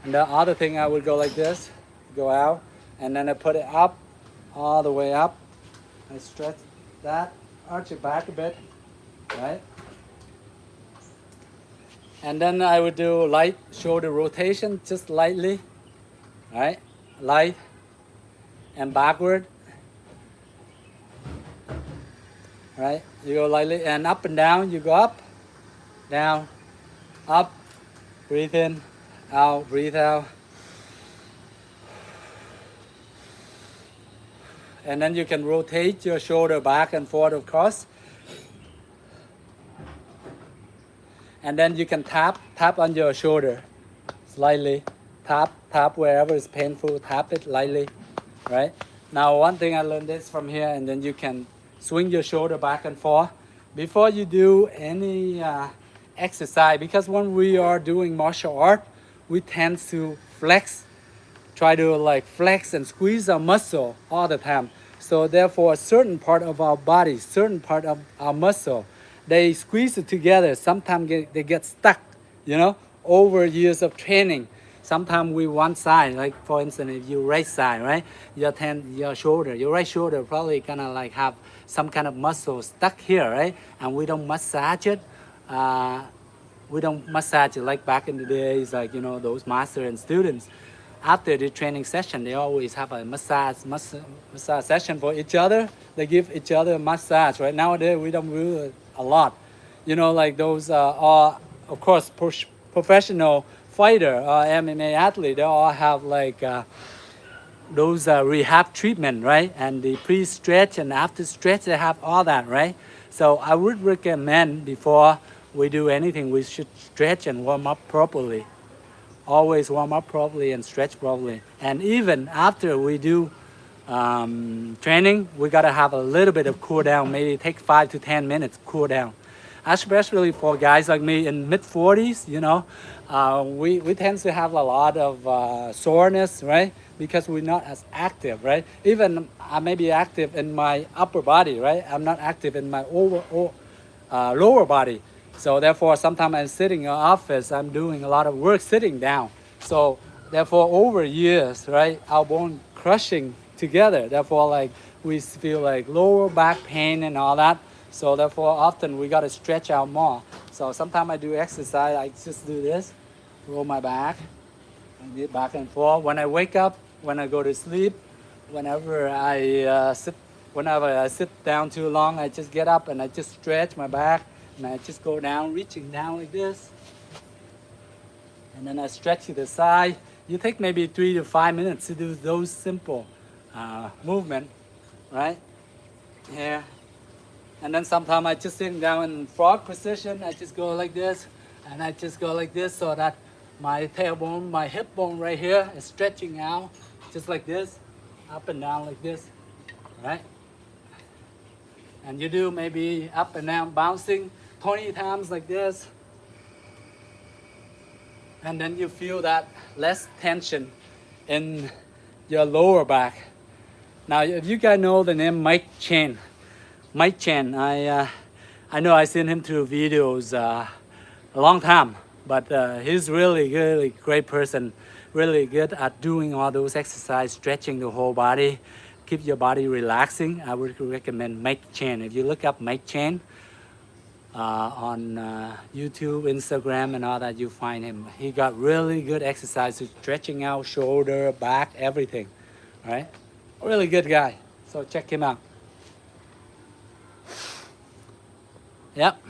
And the other thing, I would go like this, go out, and then I put it up, all the way up. I stretch that, arch it back a bit, right? And then I would do light shoulder rotation, just lightly, right? Light and backward, right? You go lightly and up and down, you go up, down, up, breathe in, out, breathe out. And then you can rotate your shoulder back and forth, of course. And then you can tap on your shoulder slightly. Tap wherever is painful, tap it lightly, right? Now, one thing I learned this from here, and then you can swing your shoulder back and forth. Before you do any exercise, because when we are doing martial art, we tend to try to like flex and squeeze our muscle all the time. So therefore, a certain part of our body, certain part of our muscle, they squeeze it together. Sometimes they get stuck, you know, over years of training. Sometimes we one side, like for instance, if you right side, right, your right shoulder probably gonna like have some kind of muscle stuck here, right? And we don't massage it. We don't massage it like back in the days, like, you know, those master and students. After the training session, they always have a massage session for each other. They give each other a massage, right? Nowadays, we don't do it a lot. You know, like those are, of course, professional fighter or MMA athlete, they all have like those rehab treatment, right? And the pre-stretch and after stretch, they have all that, right? So I would recommend before we do anything, we should stretch and warm up properly. Always warm up properly and stretch properly. And even after we do training, we gotta have a little bit of cool down, maybe take 5 to 10 minutes cool down. Especially for guys like me in mid-40s, you know, we tend to have a lot of soreness, right? Because we're not as active, right? Even I may be active in my upper body, right? I'm not active in my lower body. So therefore, sometimes I'm sitting in the office, I'm doing a lot of work sitting down. So therefore, over years, right, our bone crushing together. Therefore, like we feel like lower back pain and all that. So therefore, often we gotta stretch out more. So sometimes I do exercise, I just do this, roll my back, and get back and forth. When I wake up, when I go to sleep, whenever I sit down too long, I just get up and I just stretch my back. And I just go down, reaching down like this. And then I stretch to the side. You take maybe 3 to 5 minutes to do those simple movement, right? Here. And then sometimes I just sitting down in frog position. I just go like this. And I just go like this so that my tailbone, my hip bone right here is stretching out. Just like this. Up and down like this, right? And you do maybe up and down bouncing 20 times like this. And then you feel that less tension in your lower back. Now, if you guys know the name Mike Chen, I know I've seen him through videos a long time, but he's really great person, really good at doing all those exercises, stretching the whole body, keep your body relaxing. I would recommend Mike Chen. If you look up Mike Chen on YouTube, Instagram, and all that, you find him. He got really good exercises, stretching out shoulder, back, everything. All right, really good guy. So check him out. Yep.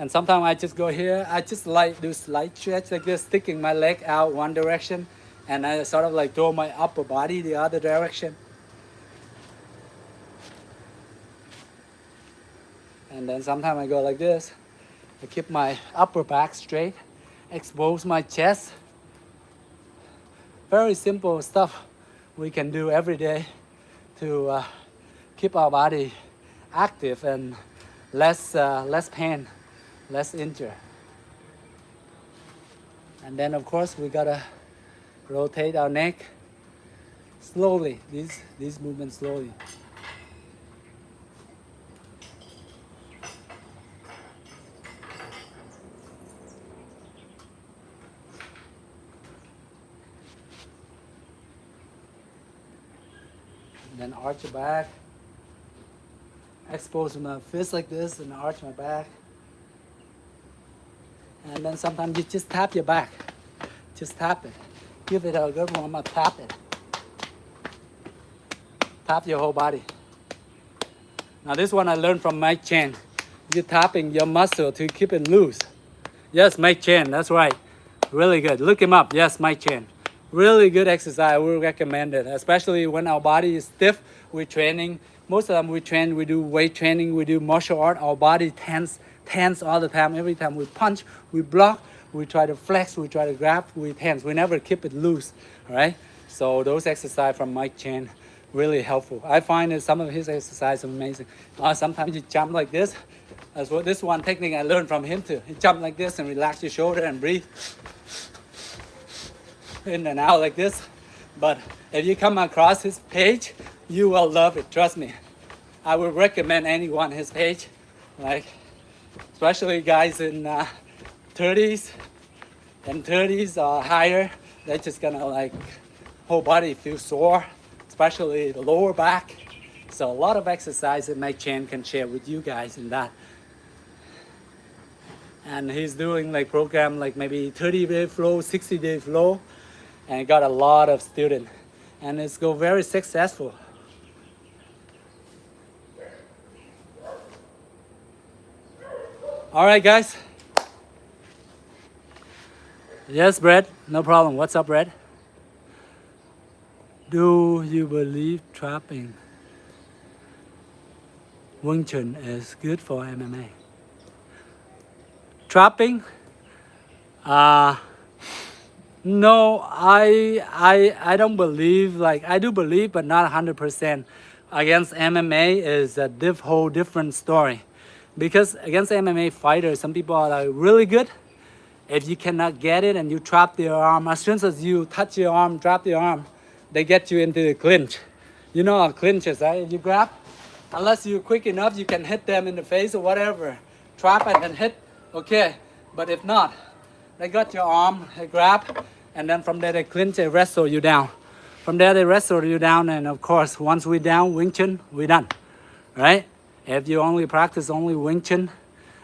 And sometimes I just go here. I just like do slight stretch like this, sticking my leg out one direction, and I sort of like throw my upper body the other direction. And then sometimes I go like this. I keep my upper back straight, expose my chest. Very simple stuff we can do every day to keep our body active and less pain, less injury. And then of course we gotta rotate our neck slowly. These movements slowly. arch your back. Expose my fist like this and arch my back. And then sometimes you just tap your back. Just tap it. Give it a good warm up, tap it. Tap your whole body. Now this one I learned from Mike Chan. You're tapping your muscle to keep it loose. Yes, Mike Chan, that's right. Really good. Look him up. Yes, Mike Chan. Really good exercise. I would recommend it, especially when our body is stiff. We're training. Most of them we train, we do weight training, we do martial art. Our body tense all the time. Every time we punch, we block, we try to flex, we try to grab, we tense. We never keep it loose, all right? So those exercises from Mike Chan, really helpful. I find that some of his exercises amazing. Sometimes you jump like this. That's what this one technique I learned from him too. You jump like this and relax your shoulder and breathe in and out like this. But if you come across his page, you will love it, trust me. I would recommend anyone his page, like especially guys in 30s and 30s or higher. They're just gonna like whole body feel sore, especially the lower back. So a lot of exercise that Mike Chan can share with you guys in that. And he's doing like program like maybe 30-day flow, 60-day flow, and got a lot of students, and it's go very successful. All right, guys. Yes, Brett, no problem. What's up, Brett? Do you believe trapping Wing Chun is good for MMA? Trapping? No, I don't believe, like I do believe, but not 100%. Against MMA is a whole different story. Because against MMA fighters, some people are like really good. If you cannot get it and you trap their arm, as soon as you touch your arm, drop your arm, they get you into the clinch. You know how clinch is, right? If you grab, unless you're quick enough, you can hit them in the face or whatever. Trap it and hit, okay. But if not, they got your arm, they grab, and then from there they clinch, they wrestle you down. From there they wrestle you down, and of course, once we're down, Wing Chun, we're done, right? If you only practice only Wing Chun,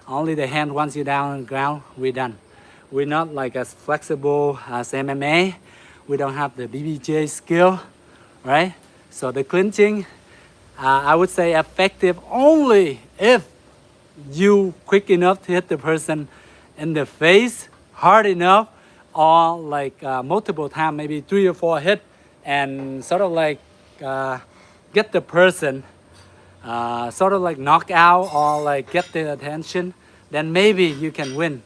only the hand once you're down on the ground, we're done. We're not like as flexible as MMA. We don't have the BBJ skill, right? So the clinching, I would say effective only if you quick enough to hit the person in the face hard enough, or like multiple times, maybe 3 or 4 hit, and sort of like get the person sort of like knock out or like get their attention, then maybe you can win.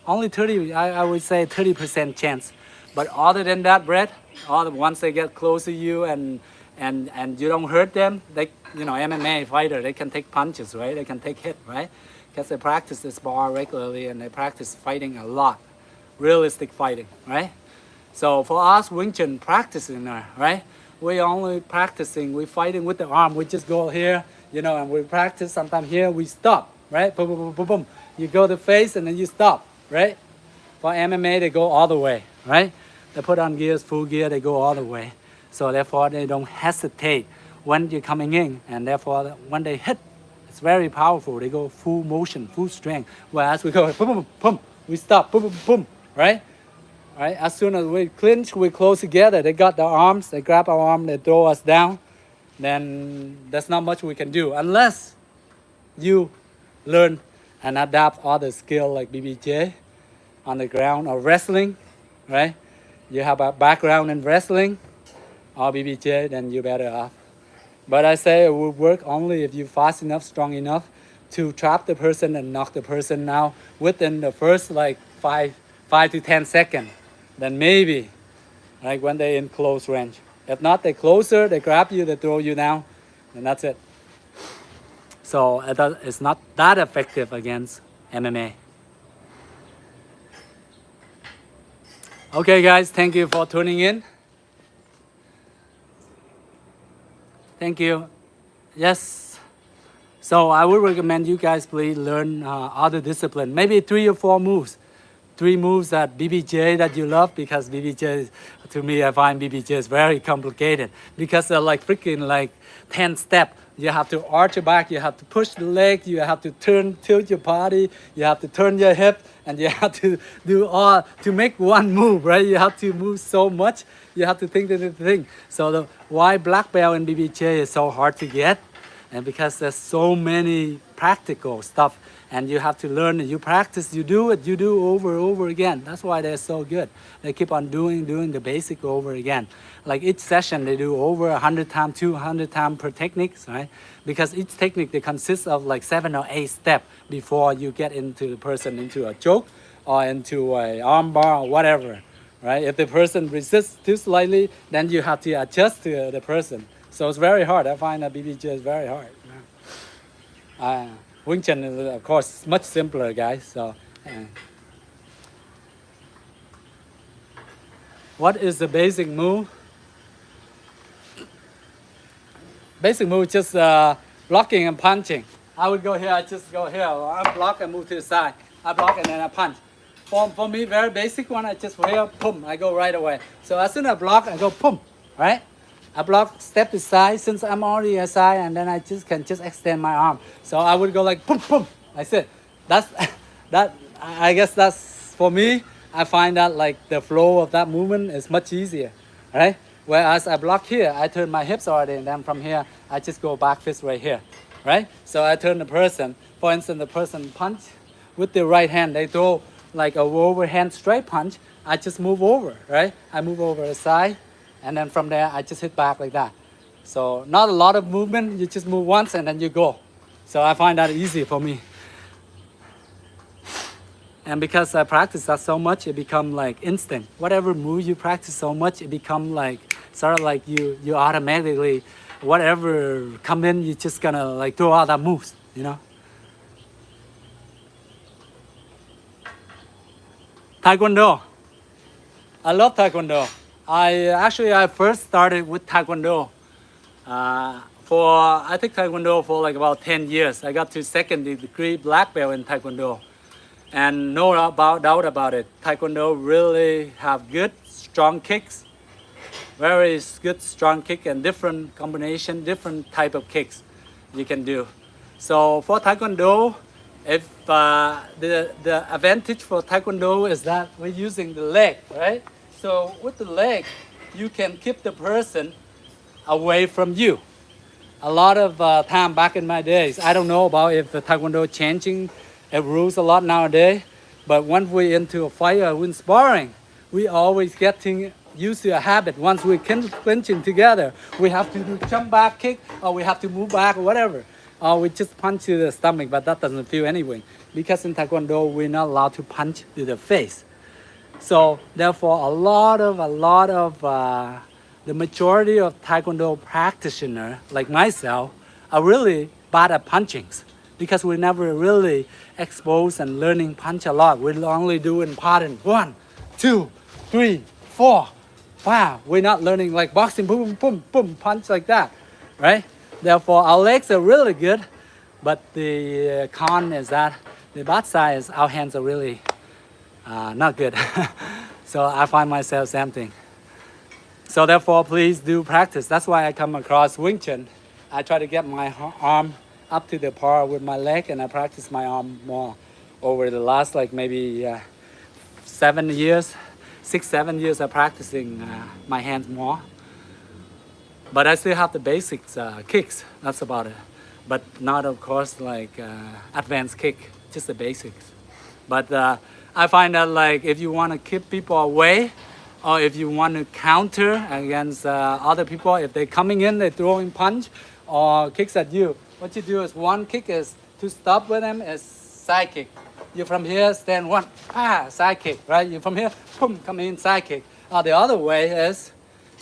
Only 30, I would say 30% chance. But other than that, Brett, once they get close to you and you don't hurt them, they, you know, MMA fighter, they can take punches, right? They can take hit, right? Because they practice this bar regularly and they practice fighting a lot, realistic fighting, right? So for us, Wing Chun practicing there, right? We only practicing, we fighting with the arm. We just go here, you know, and we practice. Sometimes here we stop, right? Boom, boom, boom, boom, boom. You go to face and then you stop, right? For MMA, they go all the way, right? They put on gears, full gear, they go all the way. So therefore, they don't hesitate when you're coming in. And therefore, when they hit, it's very powerful. They go full motion, full strength. Whereas we go, boom, boom, boom, we stop, boom, boom, boom, right? Right? As soon as we clinch, we close together. They got their arms, they grab our arm, they throw us down. Then there's not much we can do unless you learn and adapt other skill like BBJ on the ground or wrestling, right? You have a background in wrestling or BBJ, then you're better off. But I say it will work only if you're fast enough, strong enough to trap the person and knock the person out within the first like 5 to 10 seconds. Then maybe, like when they're in close range. If not, they're closer, they grab you, they throw you down, and that's it. So it's not that effective against MMA. Okay, guys, thank you for tuning in. Thank you. Yes. So I would recommend you guys please learn other discipline. Maybe 3 or 4 moves. 3 moves that BBJ that you love, because BBJ, to me, I find BBJ is very complicated because they're like freaking like 10 step. You have to arch your back, you have to push the leg, you have to tilt your body, you have to turn your hip, and you have to do all to make one move, right? You have to move so much, you have to think. So the why black belt in BBJ is so hard to get, and because there's so many practical stuff, and you have to learn, you practice, you do over again. That's why they're so good. They keep on doing the basic over again. Like each session they do over 100 times, 200 times per technique, right? Because each technique they consist of like 7 or 8 steps before you get into the person into a choke or into a arm bar or whatever, right? If the person resists too slightly, then you have to adjust to the person. So it's very hard. I find that BBJ is very hard. Wing Chun is, of course, much simpler, guys. So, what is the basic move? Basic move is just blocking and punching. I would go here, I just go here. I block and move to the side. I block and then I punch. For me, very basic one, I just here, boom, I go right away. So as soon as I block, I go boom, right? I block, step to side, since I'm already aside, and then I can extend my arm. So I would go like boom, boom. That's it. I guess that's, for me, I find that like the flow of that movement is much easier, right? Whereas I block here, I turn my hips already, and then from here, I just go back fist right here, right? So I turn the person, for instance, the person punch with the right hand, they throw like a overhand straight punch, I just move over, right? I move over the side, and then from there, I just hit back like that. So not a lot of movement, you just move once and then you go. So I find that easy for me. And because I practice that so much, it become like instinct. Whatever move you practice so much, it become like, sort of like you automatically, whatever come in, you just gonna like throw out that moves, you know? Taekwondo. I love Taekwondo. I first started with Taekwondo. I think Taekwondo for like about 10 years. I got to second degree black belt in Taekwondo. And no doubt about it, Taekwondo really have good, strong kicks. Very good, strong kick and different combination, different type of kicks you can do. So for Taekwondo, if the advantage for Taekwondo is that we're using the leg, right? So with the leg, you can keep the person away from you. A lot of time back in my days, I don't know about if the Taekwondo changing rules a lot nowadays, but once we into a fight or in sparring, we always getting used to a habit. Once we clinching together, we have to do jump back kick, or we have to move back or whatever. Or we just punch to the stomach, but that doesn't feel anything. Because in Taekwondo, we're not allowed to punch to the face. So therefore, a lot of the majority of Taekwondo practitioners, like myself, are really bad at punchings because we never really exposed and learning punch a lot. We're only doing pattern 1, 2, 3, 4, 5. We're not learning like boxing, boom, boom, boom, punch like that, right? Therefore, our legs are really good, but the con is that the bad side is our hands are really not good. So I find myself same thing. So therefore, please do practice. That's why I come across Wing Chun. I try to get my arm up to the par with my leg, and I practice my arm more over the last like maybe 7 years, 6, 7 years of practicing my hands more. But I still have the basics kicks, that's about it. But not of course like advanced kick, just the basics. But I find that like if you want to keep people away, or if you want to counter against other people, if they're coming in, they're throwing punch or kicks at you, what you do is one kick is to stop with them is side kick. You from here stand one, side kick, right? You from here, boom, come in, side kick. The other way is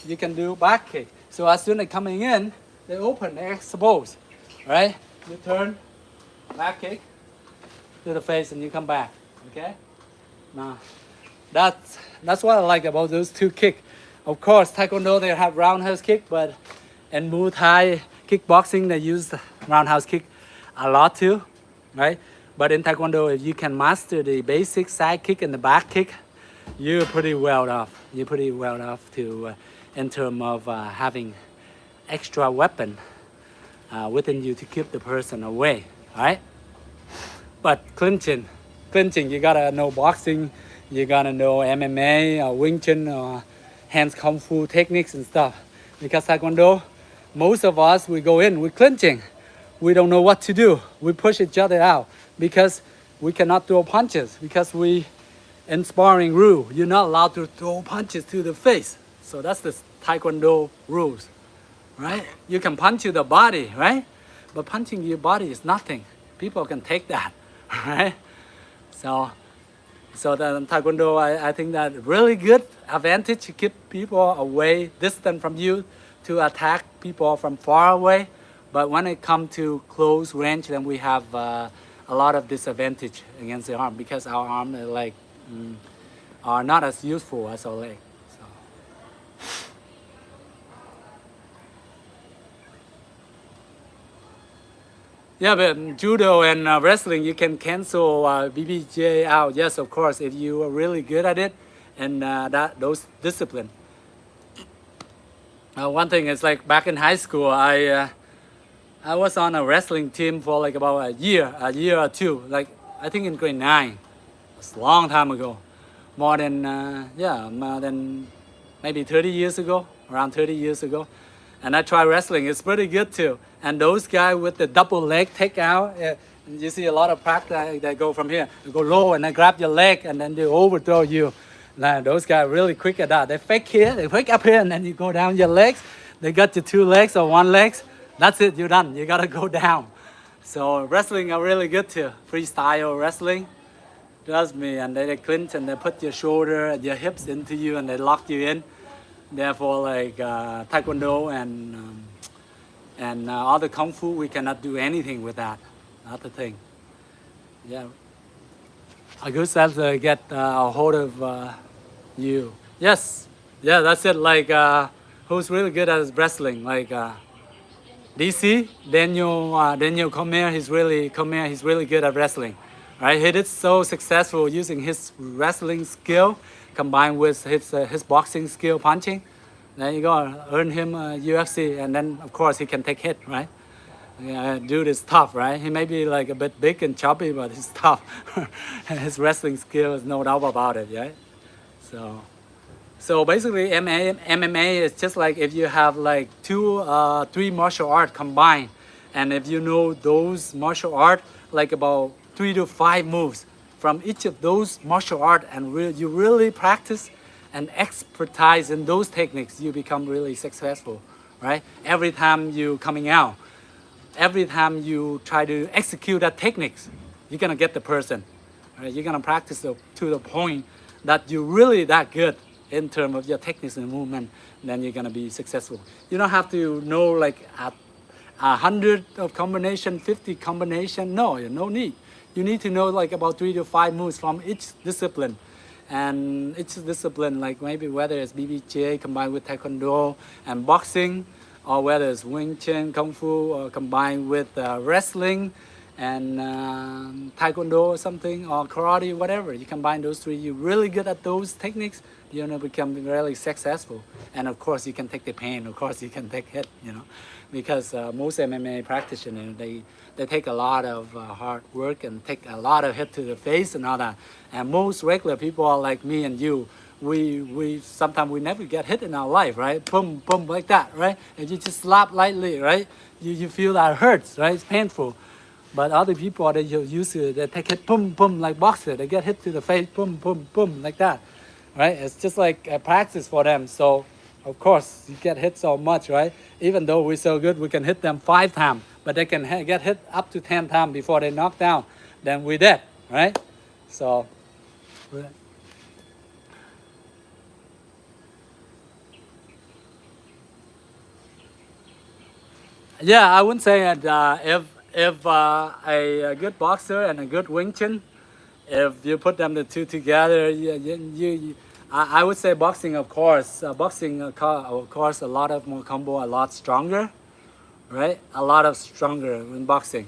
you can do back kick. So as soon as coming in, they open, they expose, right? You turn, back kick to the face, and you come back, okay? Now, that's what I like about those two kicks. Of course, Taekwondo, they have roundhouse kick, but in Muay Thai kickboxing, they use roundhouse kick a lot too, right? But in Taekwondo, if you can master the basic side kick and the back kick, you're pretty well off. You're pretty well off to, in terms of having extra weapon within you to keep the person away, right? But clinching, you gotta know boxing, you gotta know MMA or Wing Chun or hands Kung Fu techniques and stuff. Because Taekwondo, most of us, we go in, we're clinching. We don't know what to do. We push each other out because we cannot throw punches because we, in sparring rule, you're not allowed to throw punches to the face. So that's the Taekwondo rules, right? You can punch to the body, right? But punching your body is nothing. People can take that, right? So the Taekwondo, I think that really good advantage to keep people away, distant from you, to attack people from far away. But when it comes to close range, then we have a lot of disadvantage against the arm because our arm are not as useful as our leg. So. Yeah, but judo and wrestling, you can cancel BBJ out. Yes, of course, if you are really good at it and those discipline. One thing is like back in high school, I was on a wrestling team for like about a year or two. Like I think in grade 9. It's a long time ago, more than maybe 30 years ago, around 30 years ago. And I tried wrestling. It's pretty good too. And those guys with the double leg take out, you see a lot of practice. They go from here, they go low, and they grab your leg, and then they overthrow you. Now those guys are really quick at that. They fake here, they fake up here, and then you go down your legs. They got your 2 legs or 1 leg. That's it. You're done. You gotta go down. So wrestling are really good too. Freestyle wrestling. Trust me, and they clinch and they put your shoulder and your hips into you and they lock you in. Therefore, like Taekwondo and other Kung Fu, we cannot do anything with that. That's the thing. Yeah. A good sense to get a hold of you. Yes. Yeah, that's it. Like who's really good at wrestling? Like DC Daniel Cormier. He's really good at wrestling. Right, he did so successful using his wrestling skill combined with his boxing skill, punching. There you go, earn him UFC, and then of course he can take hit, right? Dude is tough, right? He may be like a bit big and chubby, but he's tough. His wrestling skill is no doubt about it, right? So basically, MMA is just like if you have like 2, 3 martial art combined, and if you know those martial art, like about 3 to 5 moves from each of those martial art, and you really practice and expertise in those techniques, you become really successful, right? Every time you coming out, every time you try to execute that techniques, you're gonna get the person, right? You're gonna practice to the point that you're really that good in terms of your techniques and movement, then you're gonna be successful. You don't have to know like 100 of combination, 50 combination. No need. You need to know like about 3 to 5 moves from each discipline. And each discipline, like maybe whether it's BBJ combined with Taekwondo and boxing, or whether it's Wing Chun, Kung Fu, or combined with wrestling and Taekwondo or something, or karate, whatever. You combine those 3, you're really good at those techniques, you're gonna become really successful. And of course you can take the pain, of course you can take hit, because most MMA practitioners, they take a lot of hard work and take a lot of hit to the face and all that. And most regular people are like me and you, we sometimes we never get hit in our life, right? Boom, boom, like that, right? And you just slap lightly, right? You feel that hurts, right? It's painful. But other people, they used to, they take hit, boom, boom, like boxer. They get hit to the face, boom, boom, boom, like that, right? It's just like a practice for them. So, of course, you get hit so much, right? Even though we're so good, we can hit them 5 times, but they can get hit up to 10 times before they knock down. Then we're dead, right? So, yeah, I wouldn't say that if a good boxer and a good Wing Chun, if you put them the 2 together, I would say boxing, of course. Boxing, of course, a lot of more combo, a lot stronger, right? A lot of stronger in boxing.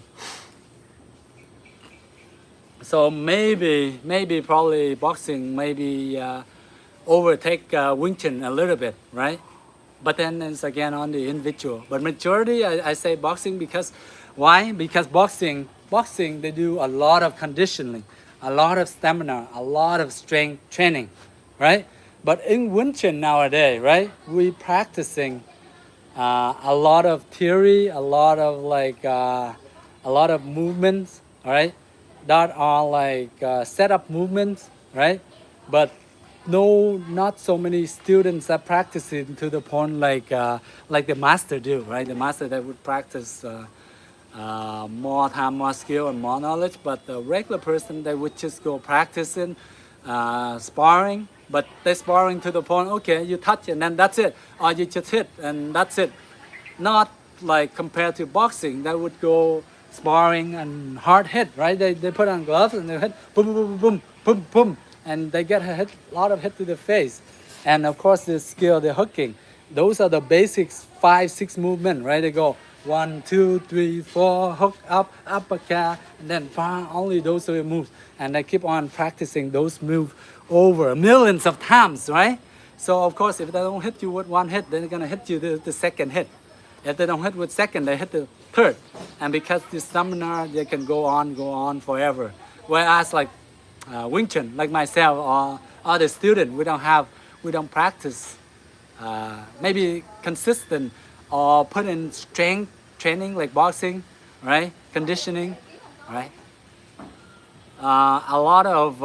So maybe probably boxing maybe overtake Wing Chun a little bit, right? But then it's again on the individual. But majority, I say boxing because why? Because boxing they do a lot of conditioning, a lot of stamina, a lot of strength training, right? But in Wing Chun nowadays, right, we practicing a lot of theory, a lot of a lot of movements, all right, that are like setup movements, right? But no, not so many students are practicing to the point like the master do, right? The master that would practice more time, more skill, and more knowledge. But the regular person, they would just go practicing, sparring. But they sparring to the point, okay, you touch and then that's it, or you just hit and that's it. Not like compared to boxing, that would go sparring and hard hit, right? They put on gloves and they hit boom, boom, boom, boom, boom, boom, and they get a lot of hit to the face. And of course, the skill, the hooking, those are the basics, 5, 6 movement, right? They go 1, 2, 3, 4, hook up, uppercut, and then only those 3 moves. And they keep on practicing those moves over millions of times, right? So of course, if they don't hit you with 1 hit, then they're gonna hit you the second hit. If they don't hit with second, they hit the third. And because the stamina, they can go on forever. Whereas like Wing Chun, like myself or other student, we don't practice maybe consistent or put in strength training like boxing, right? Conditioning, right? A lot of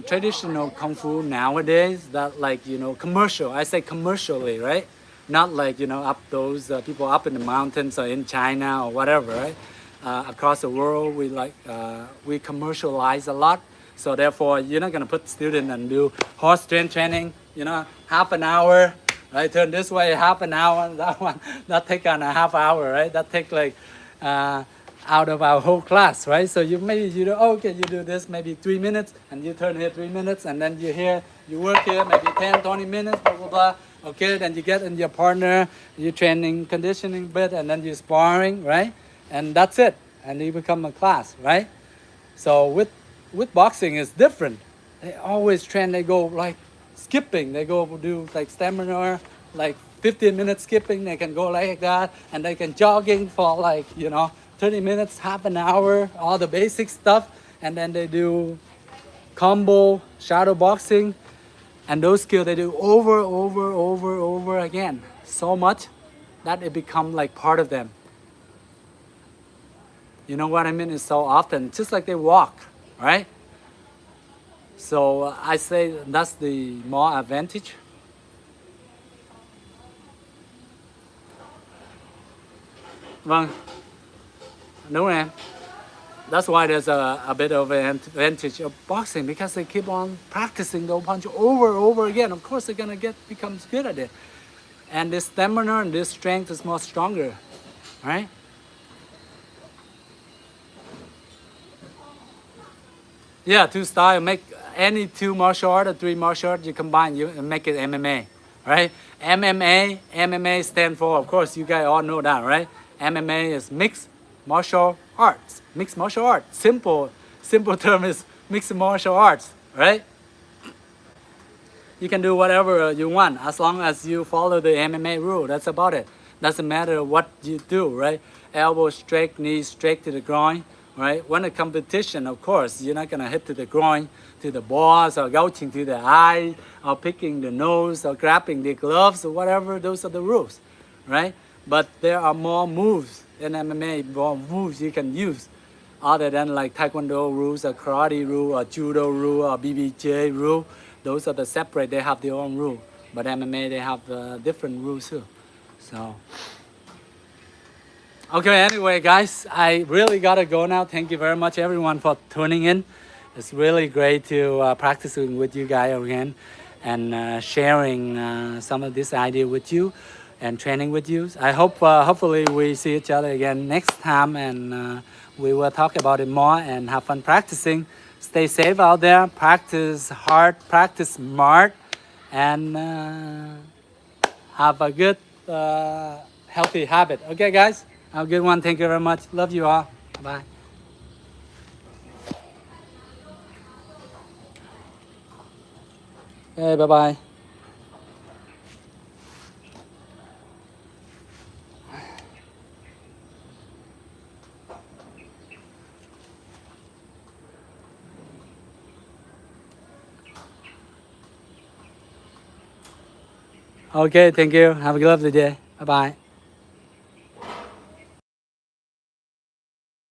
traditional kung fu nowadays that like, you know, commercial, I say commercially, right? Not like, you know, up those people up in the mountains or in China or whatever, right? Across the world, we commercialize a lot. So therefore, you're not gonna put student and do horse strength training, you know, half an hour, right? Turn this way, half an hour, that one, that take on a half hour, right? That take like, out of our whole class, right? So you do, okay, you do this maybe 3 minutes and you turn here 3 minutes and then you work here maybe 10, 20 minutes, blah, blah, blah. Okay, then you get in your partner, you training, conditioning bit, and then you sparring, right? And that's it. And you become a class, right? So with boxing it's different. They always train, they go like skipping, they go do like stamina, like 15 minutes skipping, they can go like that, and they can jogging for like, you know, 30 minutes, half an hour, all the basic stuff, and then they do combo, shadow boxing, and those skills they do over again, so much that it become like part of them. You know what I mean? It's so often, just like they walk, right? So I say that's the more advantage. Vâng, đúng rồi em. That's why there's a bit of an advantage of boxing, because they keep on practicing the punch over again. Of course, they're gonna becomes good at it, and this stamina and this strength is more stronger, right? Yeah, 2 style. Make any 2 martial art or 3 martial art, you combine, you make it MMA, right? MMA stand for, of course, you guys all know that, right? MMA is mixed martial arts. Mixed martial arts. Simple term is mixed martial arts, right? You can do whatever you want as long as you follow the MMA rule. That's about it. Doesn't matter what you do, right? Elbow straight, knee straight to the groin, right? When a competition, of course, you're not gonna hit to the groin, to the balls, or gouging to the eye, or picking the nose, or grabbing the gloves, or whatever. Those are the rules, right? But there are more moves in MMA, more moves you can use other than like Taekwondo rules, or karate rule, or judo rule, or BBJ rule. Those are the separate, they have their own rule. But MMA, they have different rules too. So, okay, anyway, guys, I really gotta go now. Thank you very much, everyone, for tuning in. It's really great to practicing with you guys again and sharing some of this idea with you and training with you. I hope, hopefully, we see each other again next time, and we will talk about it more and have fun practicing. Stay safe out there. Practice hard, practice smart, and have a good, healthy habit. Okay, guys? Have a good one. Thank you very much. Love you all. Bye. Okay, bye bye. Okay, thank you. Have a lovely day. Bye bye.